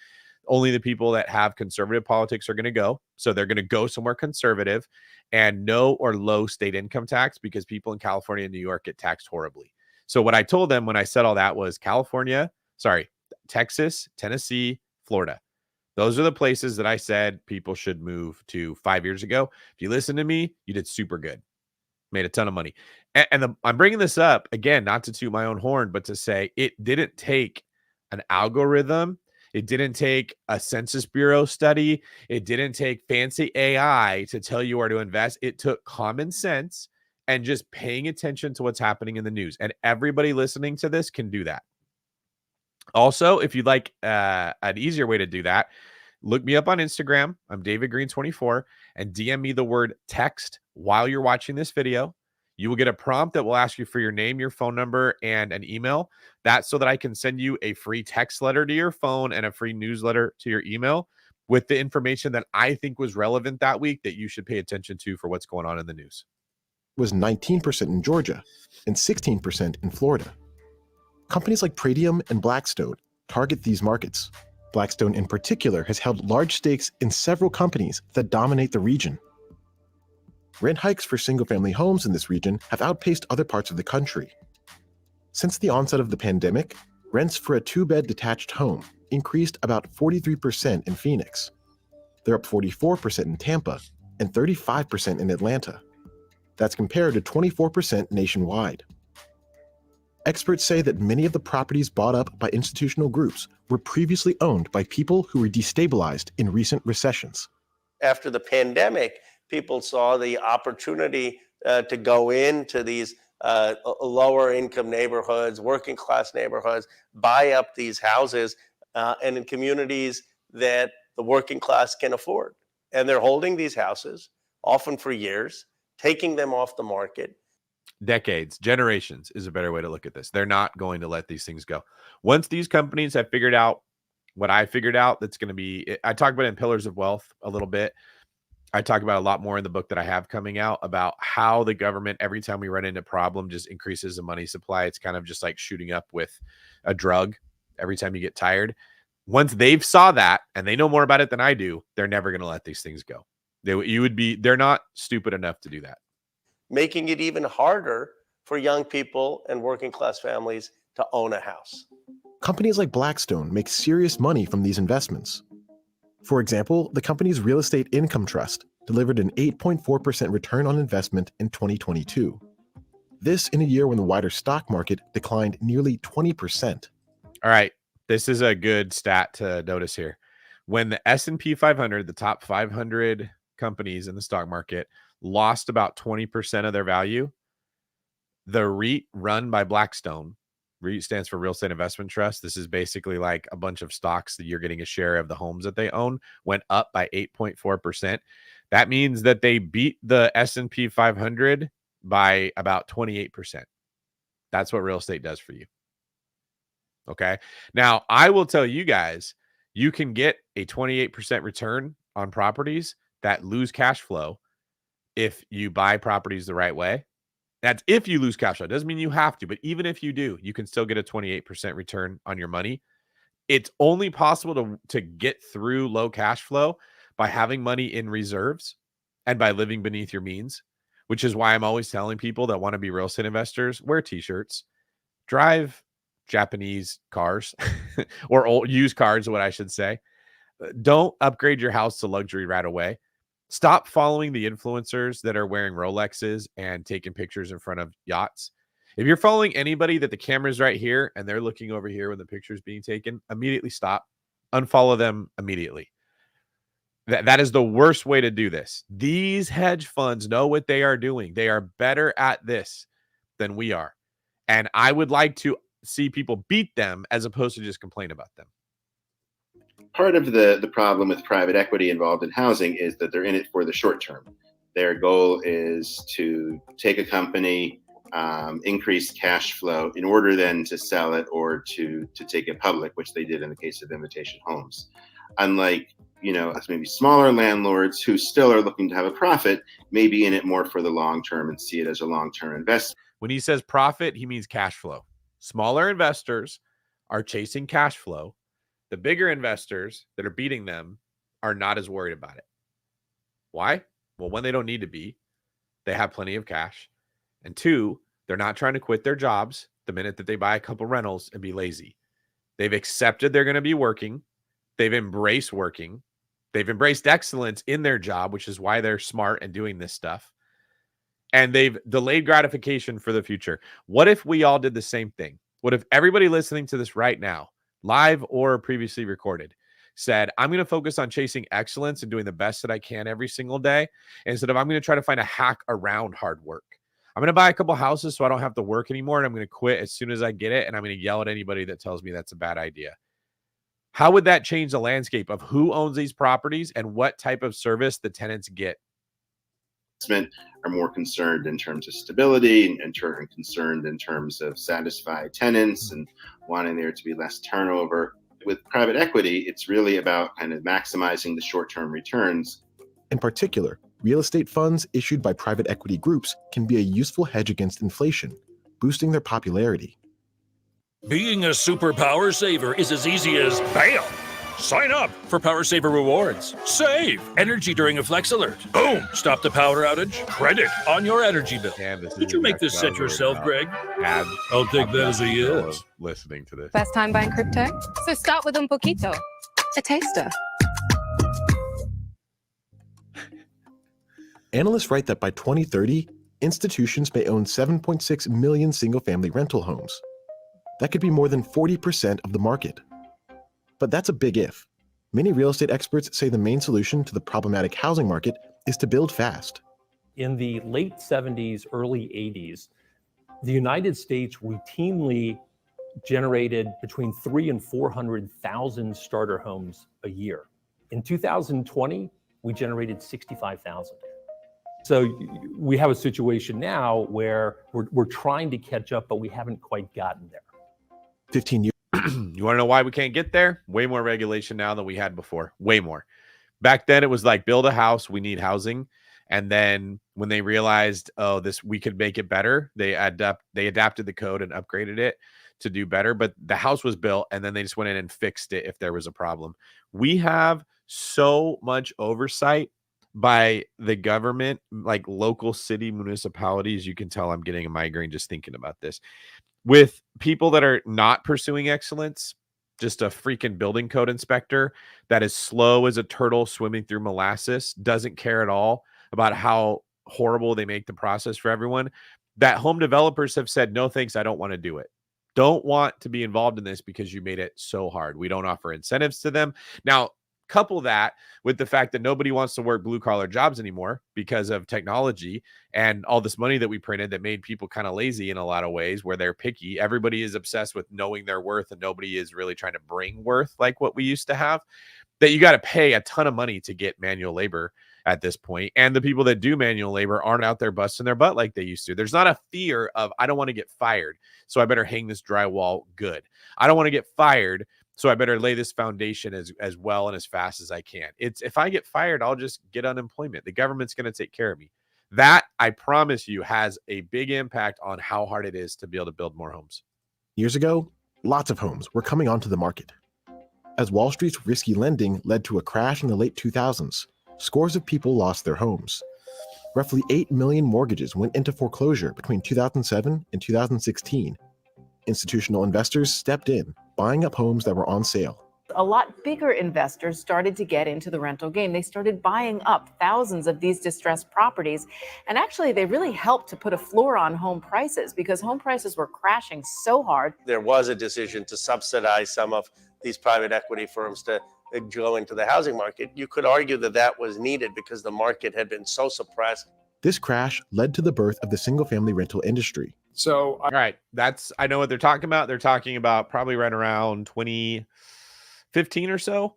Only the people that have conservative politics are going to go. So they're going to go somewhere conservative, and no or low state income tax, because people in California and New York get taxed horribly. So what I told them when I said all that was Texas, Tennessee, Florida. Those are the places that I said people should move to 5 years ago. If you listen to me, you did super good. Made a ton of money. I'm bringing this up again, not to toot my own horn, but to say it didn't take an algorithm. It didn't take a Census Bureau study. It didn't take fancy AI to tell you where to invest. It took common sense and just paying attention to what's happening in the news. And everybody listening to this can do that. Also, if you'd like an easier way to do that, look me up on Instagram. I'm David Greene 24, and DM me the word text while you're watching this video. You will get a prompt that will ask you for your name, your phone number, and an email. That's so that I can send you a free text letter to your phone and a free newsletter to your email with the information that I think was relevant that week that you should pay attention to for what's going on in the news. Was 19% in Georgia and 16% in Florida. Companies like Pretium and Blackstone target these markets. Blackstone in particular has held large stakes in several companies that dominate the region. Rent hikes for single-family homes in this region have outpaced other parts of the country. Since the onset of the pandemic, rents for a two-bed detached home increased about 43% in Phoenix. They're up 44% in Tampa and 35% in Atlanta. That's compared to 24% nationwide. Experts say that many of the properties bought up by institutional groups were previously owned by people who were destabilized in recent recessions. After the pandemic, people saw the opportunity to go into these lower income neighborhoods, working class neighborhoods, buy up these houses and in communities that the working class can afford. And they're holding these houses, often for years, taking them off the market. Decades, generations is a better way to look at this. They're not going to let these things go. Once these companies have figured out what I figured out, that's going to be, I talk about it in Pillars of Wealth a little bit. I talk about a lot more in the book that I have coming out about how the government, every time we run into a problem, just increases the money supply. It's kind of just like shooting up with a drug every time you get tired. Once they've saw that and they know more about it than I do, they're never going to let these things go. They're not stupid enough to do that. Making it even harder for young people and working class families to own a house. Companies like Blackstone make serious money from these investments. For example, the company's real estate income trust delivered an 8.4% return on investment in 2022. This in a year when the wider stock market declined nearly 20%. All right, this is a good stat to notice here. When the S&P 500, the top 500 companies in the stock market, lost about 20% of their value, the REIT run by Blackstone, REIT stands for Real Estate Investment Trust. This is basically like a bunch of stocks that you're getting a share of the homes that they own, went up by 8.4%. That means that they beat the S&P 500 by about 28%. That's what real estate does for you. Okay. Now, I will tell you guys, you can get a 28% return on properties that lose cash flow if you buy properties the right way. That's if you lose cash flow. It doesn't mean you have to, but even if you do, you can still get a 28% return on your money. It's only possible to get through low cash flow by having money in reserves and by living beneath your means, which is why I'm always telling people that want to be real estate investors, wear t-shirts, drive Japanese cars or old used cars, what I should say. Don't upgrade your house to luxury right away. Stop following the influencers that are wearing Rolexes and taking pictures in front of yachts. If you're following anybody that the camera's right here and they're looking over here when the picture's being taken, immediately stop. Unfollow them immediately. That is the worst way to do this. These hedge funds know what they are doing. They are better at this than we are. And I would like to see people beat them as opposed to just complain about them. Part of the problem with private equity involved in housing is that they're in it for the short term. Their goal is to take a company, increase cash flow in order then to sell it or to take it public, which they did in the case of Invitation Homes. Unlike, maybe smaller landlords who still are looking to have a profit, may be in it more for the long term and see it as a long-term investment. When he says profit, he means cash flow. Smaller investors are chasing cash flow. The bigger investors that are beating them are not as worried about it. Why? Well, when they don't need to be, they have plenty of cash. And two, they're not trying to quit their jobs the minute that they buy a couple rentals and be lazy. They've accepted they're going to be working. They've embraced working. They've embraced excellence in their job, which is why they're smart and doing this stuff. And they've delayed gratification for the future. What if we all did the same thing? What if everybody listening to this right now, live or previously recorded, said, I'm going to focus on chasing excellence and doing the best that I can every single day, instead of I'm going to try to find a hack around hard work. I'm going to buy a couple houses so I don't have to work anymore, and I'm going to quit as soon as I get it, and I'm going to yell at anybody that tells me that's a bad idea. How would that change the landscape of who owns these properties and what type of service the tenants get? Are more concerned in terms of stability and concerned in terms of satisfied tenants and wanting there to be less turnover. With private equity, it's really about kind of maximizing the short-term returns. In particular, real estate funds issued by private equity groups can be a useful hedge against inflation, boosting their popularity. Being a super power saver is as easy as bam! Sign up for Power Saver Rewards. Save energy during a Flex Alert. Boom! Stop the power outage. Credit on your energy bill. Did you make this set yourself, Greg? I'll take that as a yes. Listening to this. Best time buying crypto? So start with un poquito. A taster. Analysts write that by 2030, institutions may own 7.6 million single-family rental homes. That could be more than 40% of the market. But that's a big if. Many real estate experts say the main solution to the problematic housing market is to build fast. In the late 70s, early 80s, the United States routinely generated between 300,000 and 400,000 starter homes a year. In 2020, we generated 65,000. So we have a situation now where we're trying to catch up, but we haven't quite gotten there. 15 years. You want to know why we can't get there? Way more regulation now than we had before. Way more. Back then, it was like, build a house, we need housing. And then when they realized, we could make it better, they adapted the code and upgraded it to do better. But the house was built, and then they just went in and fixed it if there was a problem. We have so much oversight by the government, like local city municipalities. You can tell I'm getting a migraine just thinking about this. With people that are not pursuing excellence, just a freaking building code inspector that is slow as a turtle swimming through molasses, doesn't care at all about how horrible they make the process for everyone, that home developers have said, no, thanks, I don't want to do it. Don't want to be involved in this because you made it so hard. We don't offer incentives to them. Now, couple that with the fact that nobody wants to work blue collar jobs anymore because of technology and all this money that we printed that made people kind of lazy in a lot of ways, where they're picky. Everybody is obsessed with knowing their worth and nobody is really trying to bring worth like what we used to have, that you got to pay a ton of money to get manual labor at this point. And the people that do manual labor aren't out there busting their butt like they used to. There's not a fear of, I don't want to get fired, so I better hang this drywall good. I don't want to get fired, so I better lay this foundation as well and as fast as I can. It's, if I get fired, I'll just get unemployment. The government's going to take care of me. That, I promise you, has a big impact on how hard it is to be able to build more homes. Years ago, lots of homes were coming onto the market. As Wall Street's risky lending led to a crash in the late 2000s, scores of people lost their homes. Roughly 8 million mortgages went into foreclosure between 2007 and 2016. Institutional investors stepped in, buying up homes that were on sale. A lot bigger investors started to get into the rental game. They started buying up thousands of these distressed properties. And actually, they really helped to put a floor on home prices because home prices were crashing so hard. There was a decision to subsidize some of these private equity firms to go into the housing market. You could argue that that was needed because the market had been so suppressed. This crash led to the birth of the single-family rental industry. So, all right, I know what they're talking about. They're talking about probably right around 2015 or so,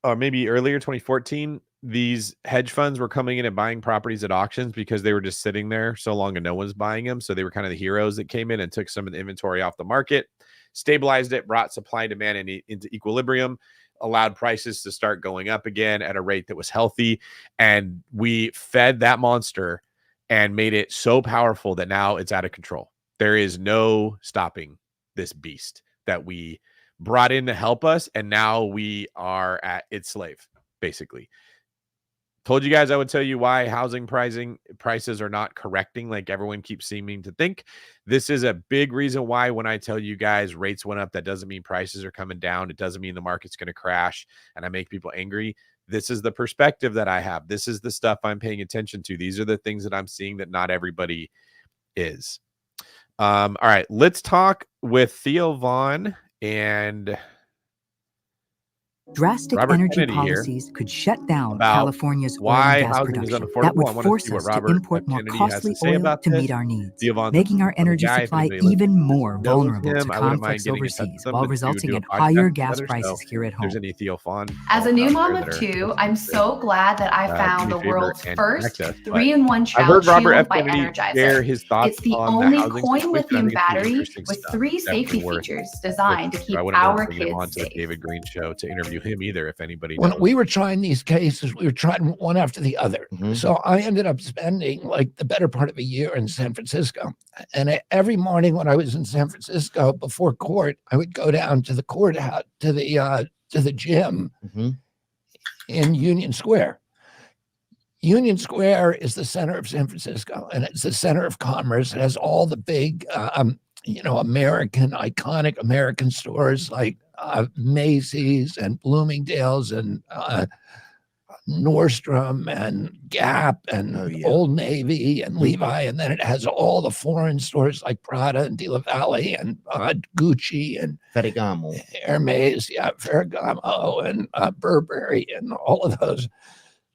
or maybe earlier, 2014. These hedge funds were coming in and buying properties at auctions because they were just sitting there so long and no one's buying them. So they were kind of the heroes that came in and took some of the inventory off the market, stabilized it, brought supply and demand into equilibrium, allowed prices to start going up again at a rate that was healthy. And we fed that monster and made it so powerful that now it's out of control. There is no stopping this beast that we brought in to help us. And now we are at its slave, basically. Told you guys I would tell you why housing prices are not correcting like everyone keeps seeming to think. This is a big reason why when I tell you guys rates went up, that doesn't mean prices are coming down. It doesn't mean the market's going to crash and I make people angry. This is the perspective that I have. This is the stuff I'm paying attention to. These are the things that I'm seeing that not everybody is. All right, let's talk with Theo Vaughn and drastic Robert energy Kennedy policies could shut down California's oil and gas production. That would force us to import more costly oil to meet our needs, making our energy supply even more vulnerable to conflicts overseas, while resulting in higher gas prices here at home. As a new mom of two, I'm so glad that I found the world's first 3-in-1 shower shield by Energizer. It's the only coin-lithium battery with 3 safety features designed to keep our kids safe. David Greene show to interview him either, if anybody when knows. we were trying these cases, we were trying one after the other. So I ended up spending like the better part of a year in San Francisco. And every morning when I was in San Francisco before court, I would go down to the courthouse, to the gym in Union Square. Union Square is the center of San Francisco, and it's the center of commerce. It has all the big iconic American stores like Macy's and Bloomingdale's and Nordstrom and Gap and Old Navy and Levi. And then it has all the foreign stores like Prada and De La Valle and Gucci and Ferragamo, Hermes, Ferragamo and Burberry and all of those.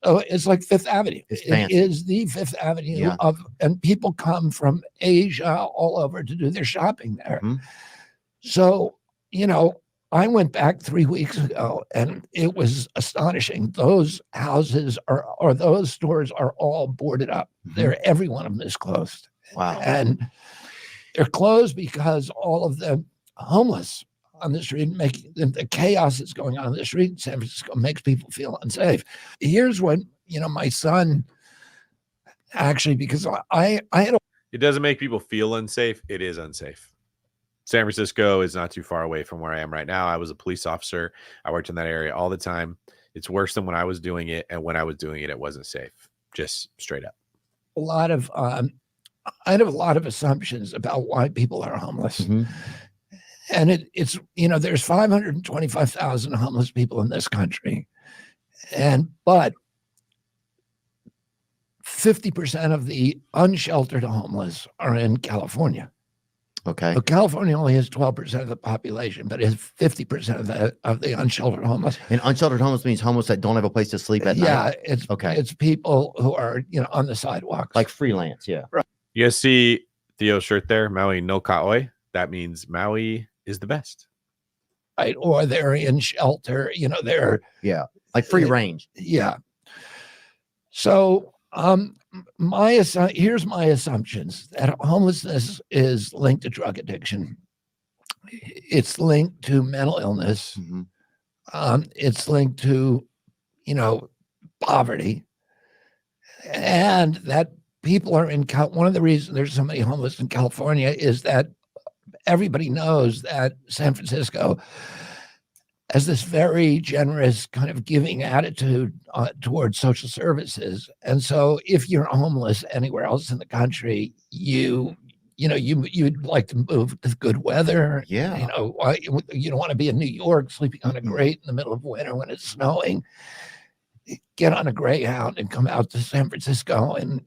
So it's like Fifth Avenue. It is the Fifth Avenue and people come from Asia all over to do their shopping there. So, I went back 3 weeks ago and it was astonishing. Those houses or those stores are all boarded up. Every one of them is closed. Wow. And they're closed because all of the homeless on the street, the chaos that's going on in the street in San Francisco makes people feel unsafe. Here's what, my son actually, because I had it doesn't make people feel unsafe. It is unsafe. San Francisco is not too far away from where I am right now. I was a police officer. I worked in that area all the time. It's worse than when I was doing it. And when I was doing it, it wasn't safe. Just straight up. I have a lot of assumptions about why people are homeless. And it's, there's 525,000 homeless people in this country. But 50% of the unsheltered homeless are in California. Okay. So California only has 12% of the population, but it has 50% of the unsheltered homeless. And unsheltered homeless means homeless that don't have a place to sleep at night. Yeah, it's people who are on the sidewalks, like freelance. Yeah. Right. You guys see Theo's shirt there, Maui no Ka'oi? That means Maui is the best. Right, or they're in shelter. They're like free range. Yeah. So here's my assumptions that homelessness is linked to drug addiction. It's linked to mental illness. It's linked to, poverty, and that people are in. One of the reasons there's so many homeless in California is that everybody knows that San Francisco has this very generous kind of giving attitude towards social services. And so if you're homeless anywhere else in the country, you'd like to move to good weather. Yeah. You don't want to be in New York sleeping on a grate in the middle of winter when it's snowing. Get on a Greyhound and come out to San Francisco and,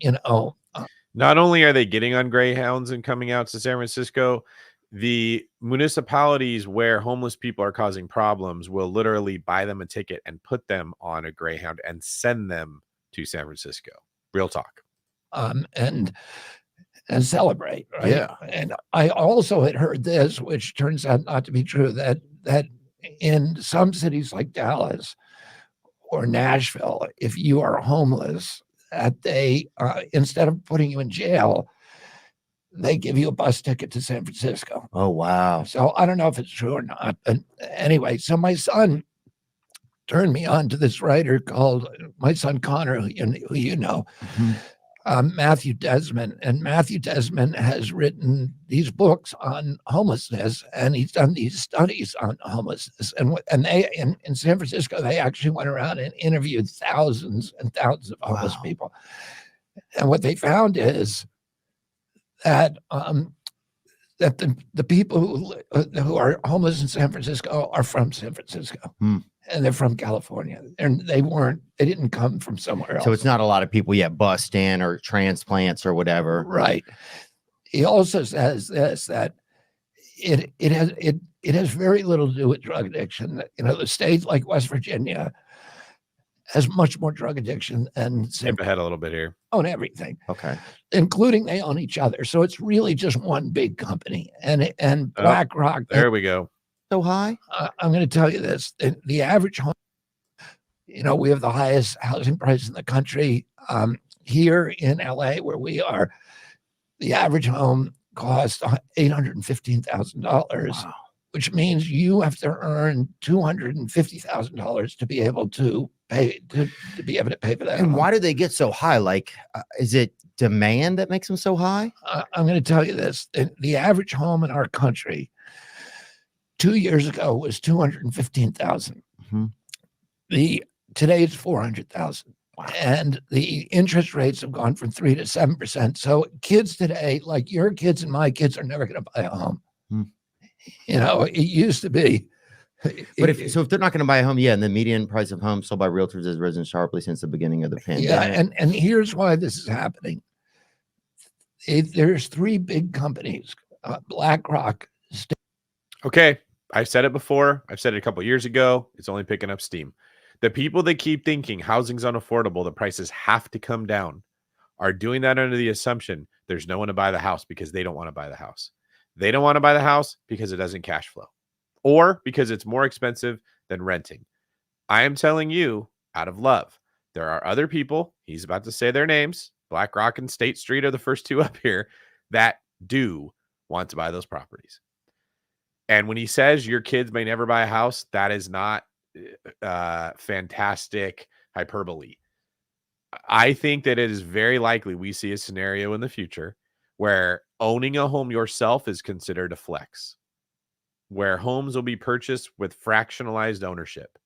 Not only are they getting on Greyhounds and coming out to San Francisco, the municipalities where homeless people are causing problems will literally buy them a ticket and put them on a Greyhound and send them to San Francisco. Real talk. And celebrate, right? Yeah. And I also had heard this, which turns out not to be true, that in some cities like Dallas or Nashville, if you are homeless, that they instead of putting you in jail, they give you a bus ticket to San Francisco. Oh, wow. So I don't know if it's true or not. But anyway, so my son turned me on to this writer called my son Connor, who you know, Matthew Desmond. And Matthew Desmond has written these books on homelessness, and he's done these studies on homelessness. And they in San Francisco, they actually went around and interviewed thousands and thousands of homeless people. And what they found is that the people who are homeless in San Francisco are from San Francisco, and they're from California, and they didn't come from somewhere else. So it's not a lot of people yet bust in or transplants or whatever. Right. He also says this, that it has very little to do with drug addiction. The states like West Virginia has much more drug addiction and skip ahead a little bit here. Own everything. Okay. Including they own each other. So it's really just one big company. And BlackRock. There we go. So high. I'm going to tell you this. The average home, we have the highest housing price in the country. Here in LA, where we are, the average home costs $815,000, which means you have to earn $250,000 to be able to pay to be able to pay for that. And home. why do they get so high? Like, is it demand that makes them so high? I'm going to tell you this: the average home in our country 2 years ago was $215,000. Today it's $400,000. And the interest rates have gone from 3% to 7%. So kids today, like your kids and my kids, are never going to buy a home. It used to be. But if they're not going to buy a home, and the median price of homes sold by realtors has risen sharply since the beginning of the pandemic. Yeah, and here's why this is happening. There's three big companies, BlackRock. Okay, I've said it before. I've said it a couple of years ago. It's only picking up steam. The people that keep thinking housing's unaffordable, the prices have to come down, are doing that under the assumption there's no one to buy the house because they don't want to buy the house. They don't want to buy the house because it doesn't cash flow, or because it's more expensive than renting. I am telling you, out of love, there are other people, he's about to say their names, BlackRock and State Street are the first two up here, that do want to buy those properties. And when he says your kids may never buy a house, that is not fantastic hyperbole. I think that it is very likely we see a scenario in the future where owning a home yourself is considered a flex, where homes will be purchased with fractionalized ownership,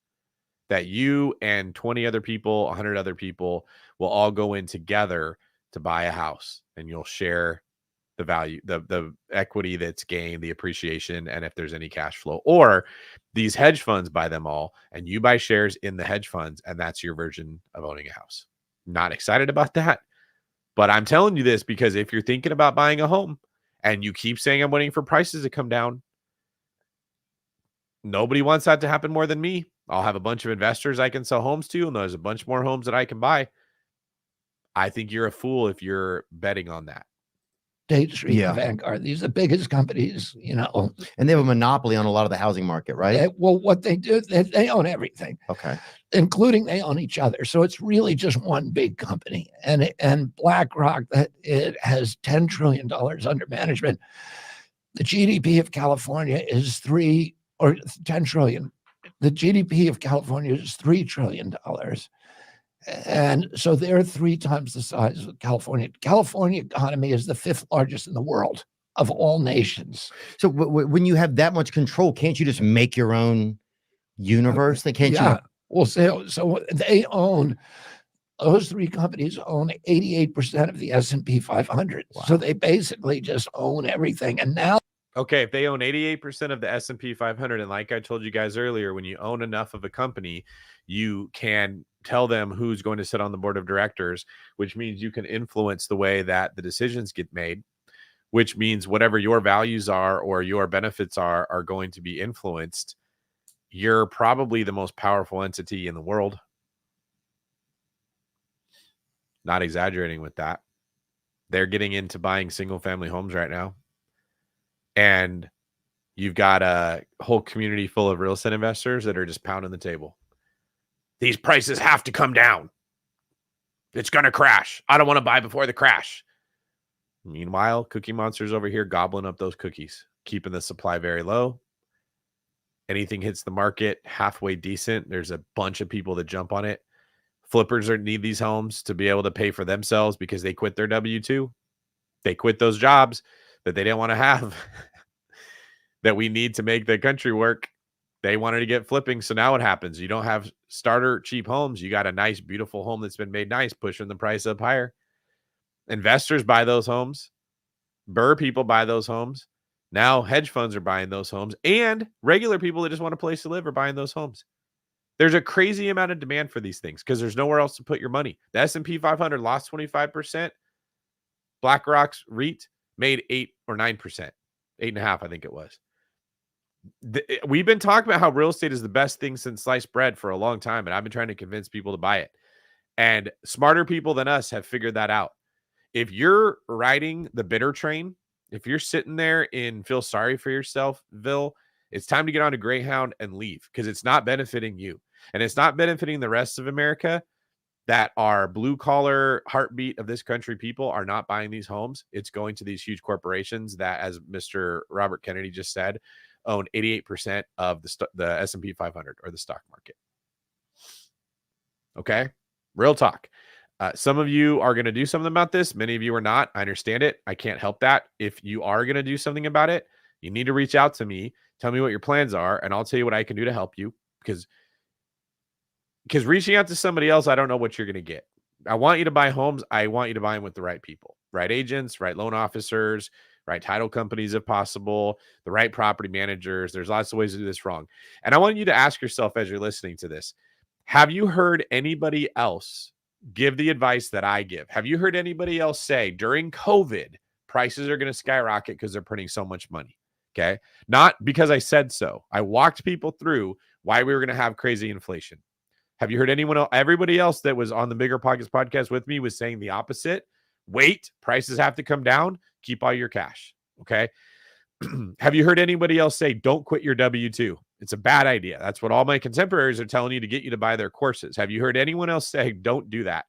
that you and 20 other people, 100 other people will all go in together to buy a house, and you'll share the value, the equity that's gained, the appreciation, and if there's any cash flow. Or these hedge funds buy them all, and you buy shares in the hedge funds, and that's your version of owning a house. Not excited about that, but I'm telling you this because if you're thinking about buying a home and you keep saying I'm waiting for prices to come down, nobody wants that to happen more than me. I'll have a bunch of investors I can sell homes to, and there's a bunch more homes that I can buy. I think you're a fool if you're betting on that. State Street and Vanguard, these are the biggest companies, you know. And they have a monopoly on a lot of the housing market, right? Well, what they do, they own everything. Okay. Including they own each other. So it's really just one big company. And BlackRock, that it has $10 trillion under management. The GDP of California is 10 trillion. The GDP of California is $3 trillion. And so they're 3 times the size of California. California economy is the 5th largest in the world of all nations. So when you have that much control, can't you just make your own universe? Can't you? Well, so they own, those 3 companies own 88% of the S&P 500. Wow. So they basically just own everything. And now, okay, if they own 88% of the S&P 500, and like I told you guys earlier, when you own enough of a company, you can tell them who's going to sit on the board of directors, which means you can influence the way that the decisions get made, which means whatever your values are or your benefits are going to be influenced. You're probably the most powerful entity in the world. Not exaggerating with that. They're getting into buying single family homes right now. And you've got a whole community full of real estate investors that are just pounding the table. These prices have to come down. It's going to crash. I don't want to buy before the crash. Meanwhile, Cookie Monster's over here gobbling up those cookies, keeping the supply very low. Anything hits the market halfway decent, there's a bunch of people that jump on it. Flippers need these homes to be able to pay for themselves because they quit their W-2. They quit those jobs that they didn't want to have that we need to make the country work. They wanted to get flipping. So now what happens? You don't have starter cheap homes. You got a nice, beautiful home that's been made nice, pushing the price up higher. Investors buy those homes. Burr people buy those homes. Now hedge funds are buying those homes, and regular people that just want a place to live are buying those homes. There's a crazy amount of demand for these things because there's nowhere else to put your money. The S&P 500 lost 25%. BlackRock's REIT made 8 or 9%, 8.5%, I think it was. We've been talking about how real estate is the best thing since sliced bread for a long time, and I've been trying to convince people to buy it. And smarter people than us have figured that out. If you're riding the bitter train, if you're sitting there and feel sorry for yourselfville, it's time to get on a Greyhound and leave because it's not benefiting you. And it's not benefiting the rest of America that are blue-collar heartbeat of this country people are not buying these homes. It's going to these huge corporations that, as Mr. Robert Kennedy just said, own 88% of the S&P 500 or the stock market. Okay? Real talk. Some of you are going to do something about this. Many of you are not. I understand it. I can't help that. If you are going to do something about it, you need to reach out to me. Tell me what your plans are, and I'll tell you what I can do to help you. Because reaching out to somebody else, I don't know what you're going to get. I want you to buy homes. I want you to buy them with the right people, right agents, right loan officers, right title companies if possible, the right property managers. There's lots of ways to do this wrong. And I want you to ask yourself as you're listening to this, have you heard anybody else give the advice that I give? Have you heard anybody else say during COVID, prices are going to skyrocket because they're printing so much money? Okay. Not because I said so. I walked people through why we were going to have crazy inflation. Have you heard anyone else? Everybody else that was on the Bigger Pockets podcast with me was saying the opposite. Wait, prices have to come down. Keep all your cash. Okay. Have you heard anybody else say, don't quit your W-2? It's a bad idea. That's what all my contemporaries are telling you to get you to buy their courses. Have you heard anyone else say, don't do that?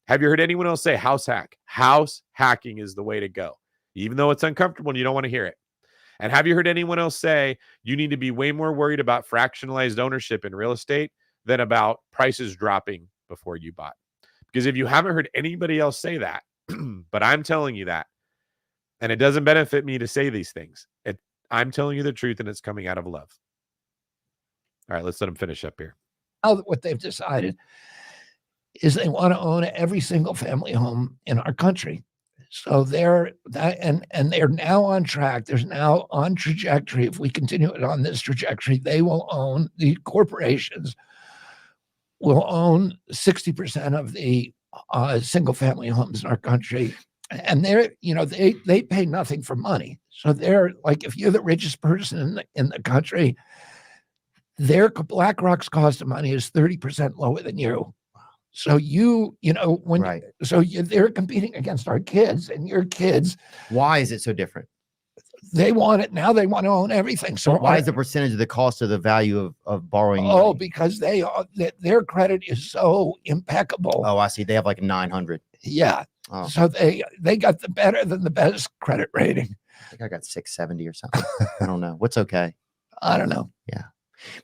Have you heard anyone else say house hack? House hacking is the way to go, even though it's uncomfortable and you don't want to hear it. And have you heard anyone else say you need to be way more worried about fractionalized ownership in real estate than about prices dropping before you bought? Because if you haven't heard anybody else say that, but I'm telling you that, and it doesn't benefit me to say these things, I'm telling you the truth, and it's coming out of love. All right, let's let them finish up here. Now what they've decided is they want to own every single family home in our country. So they're now on track. There's now on trajectory. If we continue it on this trajectory, the corporations will own 60% of the single family homes in our country. And they pay nothing for money. So they're like, if you're the richest person in the country, BlackRock's cost of money is 30% lower than you. So they're competing against our kids and your kids. Why is it so different? They want it now. They want to own everything. So why is the percentage of the cost of the value of borrowing? Oh, because their credit is so impeccable. Oh, I see. They have like 900. Yeah. Oh. So they got the better than the best credit rating. I think I got 670 or something. I don't know. What's okay? I don't know. Yeah.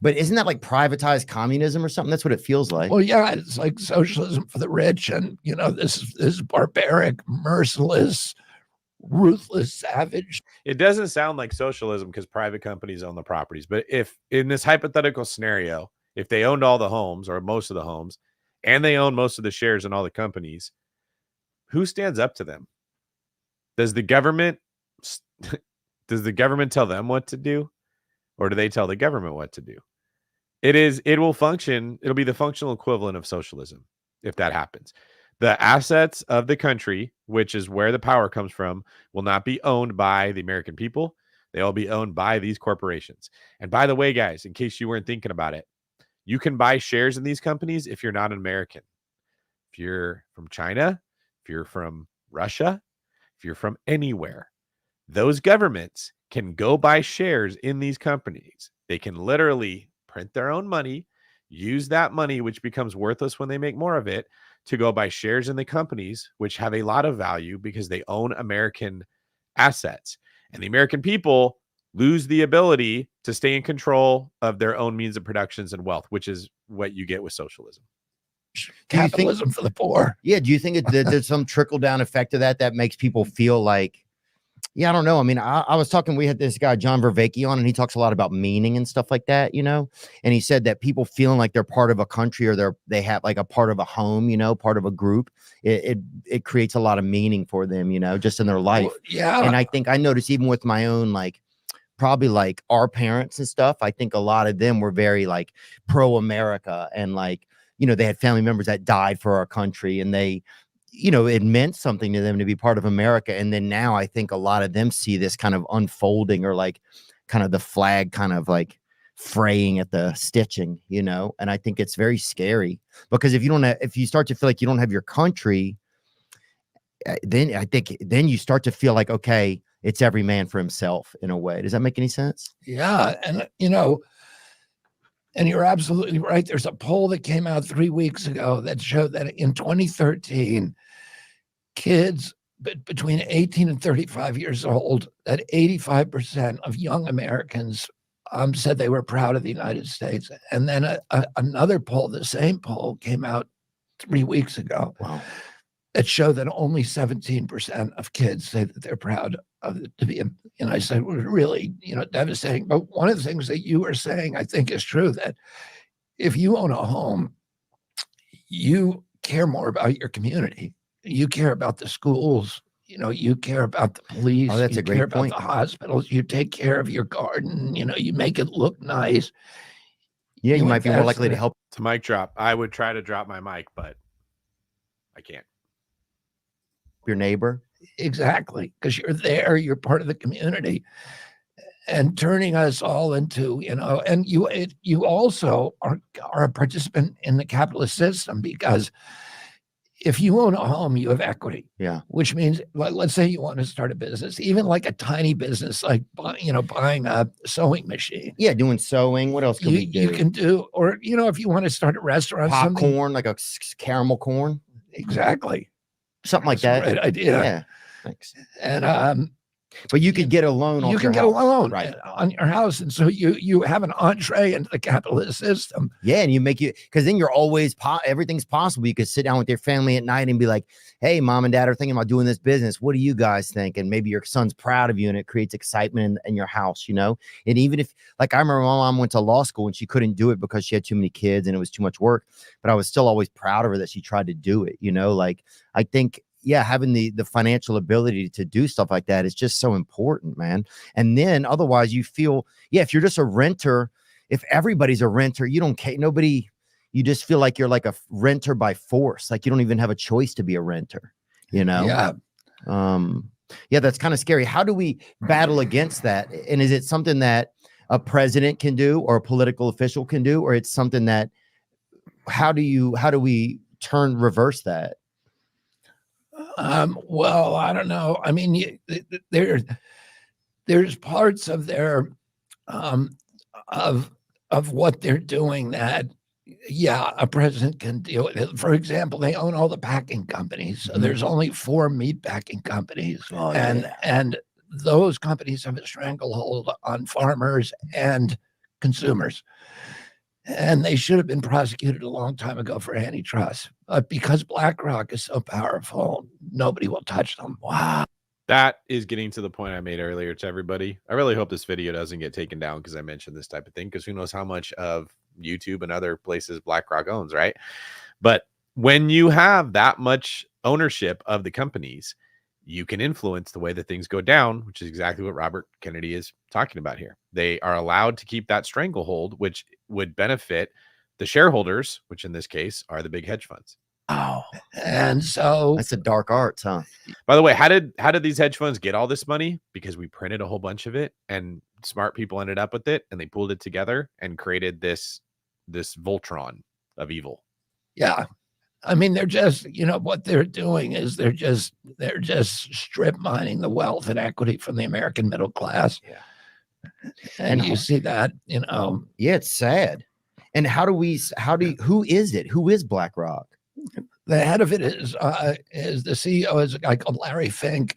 But isn't that like privatized communism or something? That's what it feels like. Well, yeah, it's like socialism for the rich. And, this barbaric, merciless, ruthless, savage. It doesn't sound like socialism because private companies own the properties. But if in this hypothetical scenario, if they owned all the homes or most of the homes and they own most of the shares in all the companies, who stands up to them? Does the government tell them what to do? Or do they tell the government what to do? It will function. It'll be the functional equivalent of socialism if that happens. The assets of the country, which is where the power comes from, will not be owned by the American people. They will be owned by these corporations. And by the way, guys, in case you weren't thinking about it, you can buy shares in these companies if you're not an American. If you're from China, if you're from Russia, if you're from anywhere, those governments can go buy shares in these companies. They can literally print their own money, use that money, which becomes worthless when they make more of it, to go buy shares in the companies, which have a lot of value because they own American assets. And the American people lose the ability to stay in control of their own means of productions and wealth, which is what you get with socialism. Capitalism for the poor. Yeah. Do you think there's some trickle down effect of that makes people feel like, yeah, I don't know. I mean, I was talking, we had this guy, John Vervaeke, on, and he talks a lot about meaning and stuff like that, and he said that people feeling like they're part of a country or they have like a part of a home, part of a group. It creates a lot of meaning for them, just in their life. Well, yeah. And I think I noticed even with my own, like, probably like our parents and stuff, I think a lot of them were very like pro-America and like, they had family members that died for our country and they, it meant something to them to be part of America. And then now I think a lot of them see this kind of unfolding or like kind of the flag kind of like fraying at the stitching, and I think it's very scary because if you start to feel like you don't have your country, then I think you start to feel like, okay, it's every man for himself in a way. Does that make any sense? Yeah. And, and you're absolutely right. There's a poll that came out 3 weeks ago that showed that in 2013, kids between 18 and 35 years old, that 85% of young Americans said they were proud of the United States. And then another poll, the same poll, came out 3 weeks ago. Wow. That showed that only 17% of kids say that they're proud of it to be. And I said, we're really, devastating. But one of the things that you were saying, I think is true, that if you own a home, you care more about your community. You care about the schools. You care about the police. Oh, that's a great point. About the hospitals. You take care of your garden. You make it look nice. Yeah, you might be more likely to help. To mic drop. I would try to drop my mic, but I can't. Your neighbor. Exactly, because you're there, you're part of the community, and turning us all into, and you also are a participant in the capitalist system, because if you own a home, you have equity. Yeah. Which means, let's say you want to start a business, even like a tiny business, like buying a sewing machine. Yeah, doing sewing. What else can we do? You can do, or if you want to start a restaurant, popcorn, like a caramel corn. Exactly. Something like that. Great idea. Yeah. Thanks. And but you could get a loan. You can get a loan right on your house, and so you have an entree into the capitalist system. Yeah, and because then you're always everything's possible. You could sit down with your family at night and be like, "Hey, mom and dad are thinking about doing this business. What do you guys think?" And maybe your son's proud of you, and it creates excitement in your house, And even if, like, I remember my mom went to law school and she couldn't do it because she had too many kids and it was too much work. But I was still always proud of her that she tried to do it. Like, I think. yeah, having the financial ability to do stuff like that is just so important, man. And then otherwise you feel, yeah, if you're just a renter, if everybody's a renter, you don't care. Nobody, you just feel like you're like a renter by force. Like you don't even have a choice to be a renter, you know? Yeah. Yeah, that's kind of scary. How do we battle against that? And is it something that a president can do or a political official can do, or it's something that, how do we reverse that? Well, I don't know. I mean, there's parts of their of what they're doing that, yeah, a president can deal with it. For example, they own all the packing companies. So there's only 4 meat packing companies, and those companies have a stranglehold on farmers and consumers. And they should have been prosecuted a long time ago for antitrust. But because BlackRock is so powerful, nobody will touch them. Wow. That is getting to the point I made earlier to everybody. I really hope this video doesn't get taken down because I mentioned this type of thing, because who knows how much of YouTube and other places BlackRock owns, right? But when you have that much ownership of the companies, you can influence the way that things go down, which is exactly what Robert Kennedy is talking about here. They are allowed to keep that stranglehold, which would benefit the shareholders, which in this case are the big hedge funds. Oh, and so that's a dark art, huh? By the way, how did these hedge funds get all this money? Because we printed a whole bunch of it, and smart people ended up with it, and they pulled it together and created this Voltron of evil. Yeah. I mean, they're just, what they're doing is they're just strip mining the wealth and equity from the American middle class. Yeah. And you see that, yeah, it's sad. And who is it? Who is BlackRock? The head of it is the CEO is a guy called Larry Fink.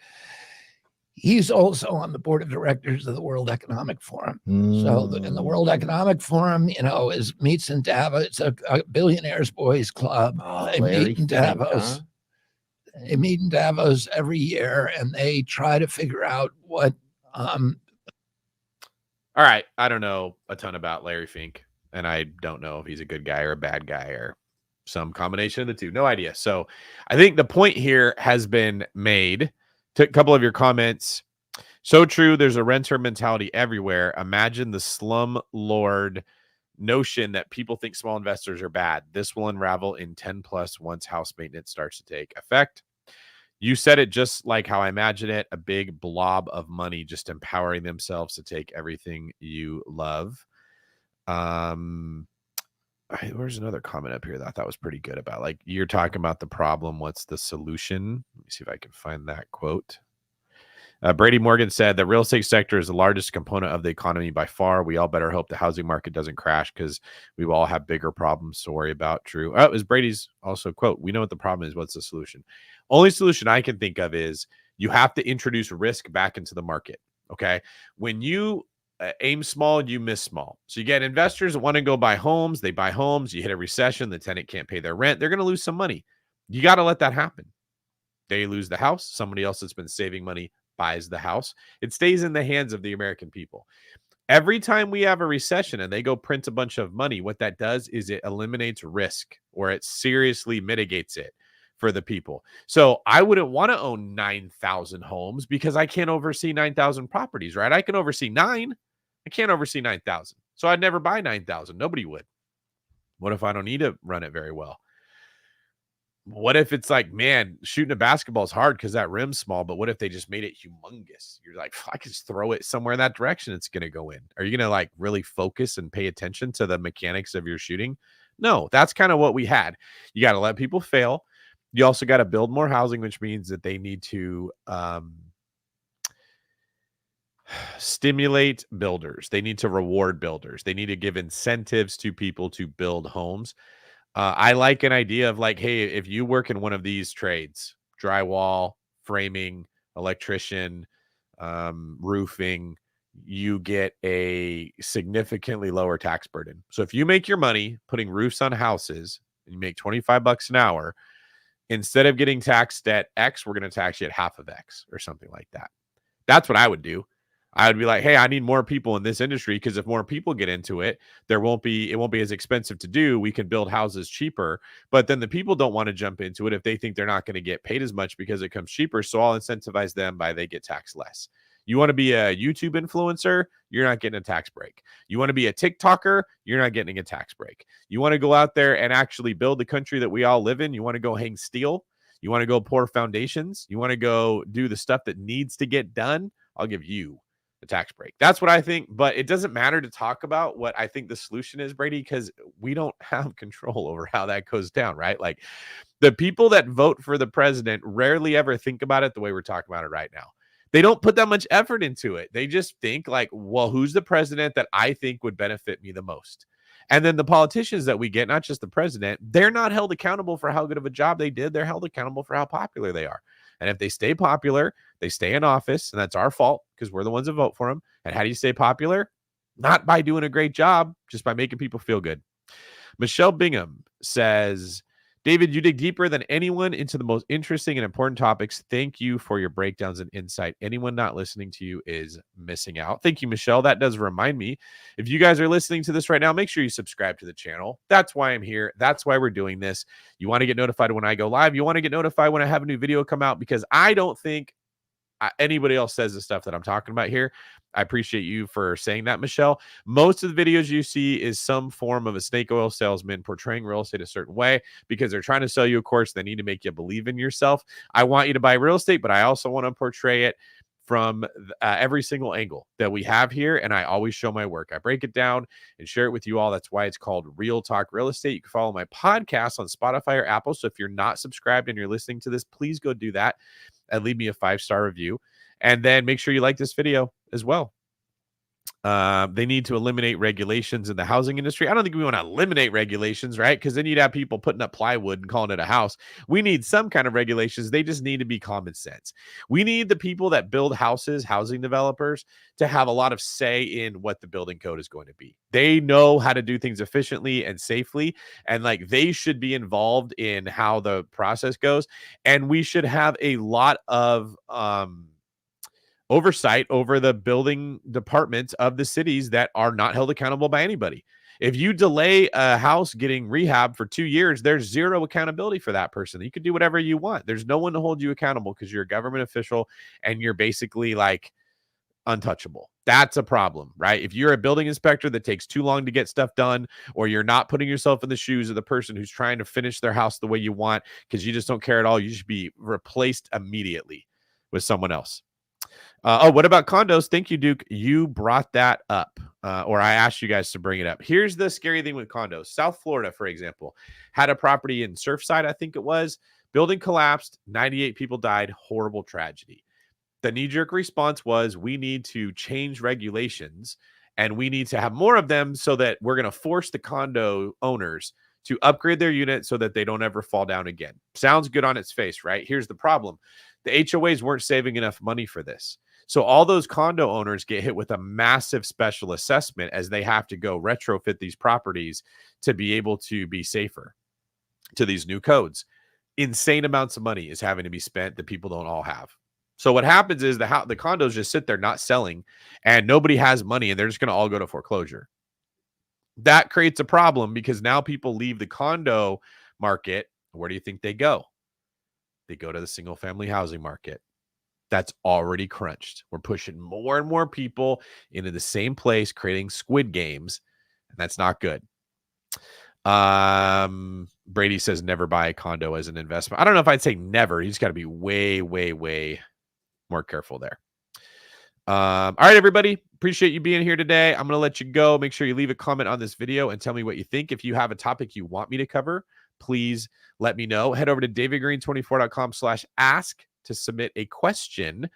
He's also on the board of directors of the World Economic Forum. So in the World Economic Forum, meets in Davos. It's a billionaires boys club. They meet in Davos. They meet in Davos every year, and they try to figure out what. All right, I don't know a ton about Larry Fink, and I don't know if he's a good guy or a bad guy or some combination of the two. No idea. So I think the point here has been made. To a couple of your comments. So true. There's a renter mentality everywhere. Imagine the slum lord notion that people think small investors are bad. This will unravel in 10 plus once house maintenance starts to take effect. You said it just like how I imagine it, a big blob of money just empowering themselves to take everything you love. Where's another comment up here that I thought was pretty good about, like, you're talking about the problem. What's the solution? Let me see if I can find that quote. Brady Morgan said the real estate sector is the largest component of the economy by far. We all better hope the housing market doesn't crash because we all have bigger problems to worry about. True. Oh, it was Brady's also quote. We know what the problem is. What's the solution? Only solution I can think of is you have to introduce risk back into the market. Okay. When you aim small, you miss small. So you get investors that want to go buy homes. They buy homes. You hit a recession. The tenant can't pay their rent. They're going to lose some money. You got to let that happen. They lose the house. Somebody else that's been saving money buys the house. It stays in the hands of the American people. Every time we have a recession and they go print a bunch of money, what that does is it eliminates risk, or it seriously mitigates it for the people. So I wouldn't want to own 9,000 homes because I can't oversee 9,000 properties, right? I can oversee 9. I can't oversee 9,000. So I'd never buy 9,000. Nobody would. What if I don't need to run it very well? What if it's like, man, shooting a basketball is hard because that rim's small, but what if they just made it humongous? You're like, I can just throw it somewhere in that direction. It's going to go in. Are you going to like really focus and pay attention to the mechanics of your shooting? No, that's kind of what we had. You got to let people fail. You also got to build more housing, which means that they need to stimulate builders. They need to reward builders. They need to give incentives to people to build homes. I like an idea of like, hey, if you work in one of these trades, drywall, framing, electrician, roofing, you get a significantly lower tax burden. So if you make your money putting roofs on houses and you make $25 an hour, instead of getting taxed at X, we're going to tax you at half of X or something like that. That's what I would do. I would be like, hey, I need more people in this industry, because if more people get into it, it won't be as expensive to do. We can build houses cheaper. But then the people don't want to jump into it if they think they're not going to get paid as much because it comes cheaper. So I'll incentivize them by they get taxed less. You want to be a YouTube influencer, you're not getting a tax break. You want to be a TikToker, you're not getting a tax break. You want to go out there and actually build the country that we all live in, you want to go hang steel, you want to go pour foundations, you want to go do the stuff that needs to get done, I'll give you the tax break. That's what I think. But it doesn't matter to talk about what I think the solution is, Brady, because we don't have control over how that goes down, right? Like, the people that vote for the president rarely ever think about it the way we're talking about it right now. They don't put that much effort into it. They just think like, well, who's the president that I think would benefit me the most? And then the politicians that we get, not just the president, they're not held accountable for how good of a job they did. They're held accountable for how popular they are. And if they stay popular, they stay in office, and that's our fault because we're the ones that vote for them. And how do you stay popular? Not by doing a great job, just by making people feel good. Michelle Bingham says, David, you dig deeper than anyone into the most interesting and important topics. Thank you for your breakdowns and insight. Anyone not listening to you is missing out. Thank you, Michelle. That does remind me, if you guys are listening to this right now, make sure you subscribe to the channel. That's why I'm here. That's why we're doing this. You want to get notified when I go live. You want to get notified when I have a new video come out, because I don't think anybody else says the stuff that I'm talking about here. I appreciate you for saying that, Michelle. Most of the videos you see is some form of a snake oil salesman portraying real estate a certain way because they're trying to sell you a course. They need to make you believe in yourself. I want you to buy real estate, but I also want to portray it from every single angle that we have here. And I always show my work. I break it down and share it with you all. That's why it's called Real Talk Real Estate. You can follow my podcast on Spotify or Apple. So if you're not subscribed and you're listening to this, please go do that and leave me a 5-star review. And then make sure you like this video as well. They need to eliminate regulations in the housing industry. I don't think we want to eliminate regulations, right? Because then you'd have people putting up plywood and calling it a house. We need some kind of regulations. They just need to be common sense. We need the people that build houses, housing developers, to have a lot of say in what the building code is going to be. They know how to do things efficiently and safely, and like they should be involved in how the process goes. And we should have a lot of oversight over the building departments of the cities that are not held accountable by anybody. If you delay a house getting rehab for 2 years, there's zero accountability for that person. You can do whatever you want. There's no one to hold you accountable because you're a government official and you're basically like untouchable. That's a problem, right? If you're a building inspector that takes too long to get stuff done, or you're not putting yourself in the shoes of the person who's trying to finish their house the way you want because you just don't care at all, you should be replaced immediately with someone else. What about condos? Thank you, Duke. You brought that up, or I asked you guys to bring it up. Here's the scary thing with condos. South Florida, for example, had a property in Surfside, I think it was. Building collapsed. 98 people died. Horrible tragedy. The knee-jerk response was, we need to change regulations, and we need to have more of them so that we're going to force the condo owners to upgrade their unit so that they don't ever fall down again. Sounds good on its face, right? Here's the problem. The HOAs weren't saving enough money for this. So all those condo owners get hit with a massive special assessment as they have to go retrofit these properties to be able to be safer to these new codes. Insane amounts of money is having to be spent that people don't all have. So what happens is the condos just sit there not selling and nobody has money and they're just going to all go to foreclosure. That creates a problem because now people leave the condo market. Where do you think they go? They go to the single family housing market. That's already crunched. We're pushing more and more people into the same place, creating squid games, and that's not good. Brady says never buy a condo as an investment. I don't know if I'd say never. You just got to be way, way, way more careful there. All right, everybody. Appreciate you being here today. I'm going to let you go. Make sure you leave a comment on this video and tell me what you think. If you have a topic you want me to cover, please let me know. Head over to davidgreene24.com/ask to submit a question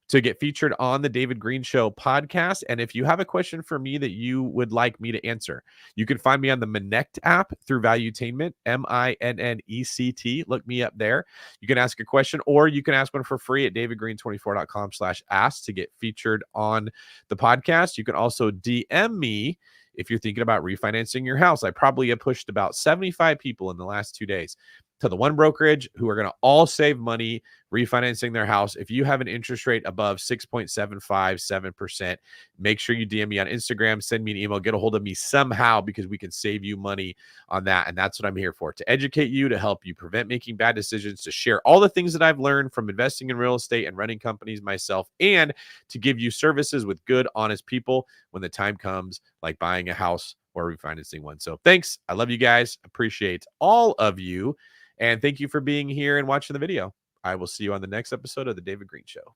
to get featured on the David Greene Show podcast. And if you have a question for me that you would like me to answer, you can find me on the Minnect app through Valuetainment, MINNECT. Look me up there. You can ask a question or you can ask one for free at davidgreene24.com/ask to get featured on the podcast. You can also DM me if you're thinking about refinancing your house. I probably have pushed about 75 people in the last 2 days to the OneBrokerage, who are going to all save money refinancing their house. If you have an interest rate above 6.757%, make sure you DM me on Instagram, send me an email, get a hold of me somehow, because we can save you money on that. And that's what I'm here for, to educate you, to help you prevent making bad decisions, to share all the things that I've learned from investing in real estate and running companies myself, and to give you services with good, honest people when the time comes, like buying a house or refinancing one. So thanks. I love you guys. Appreciate all of you. And thank you for being here and watching the video. I will see you on the next episode of The David Greene Show.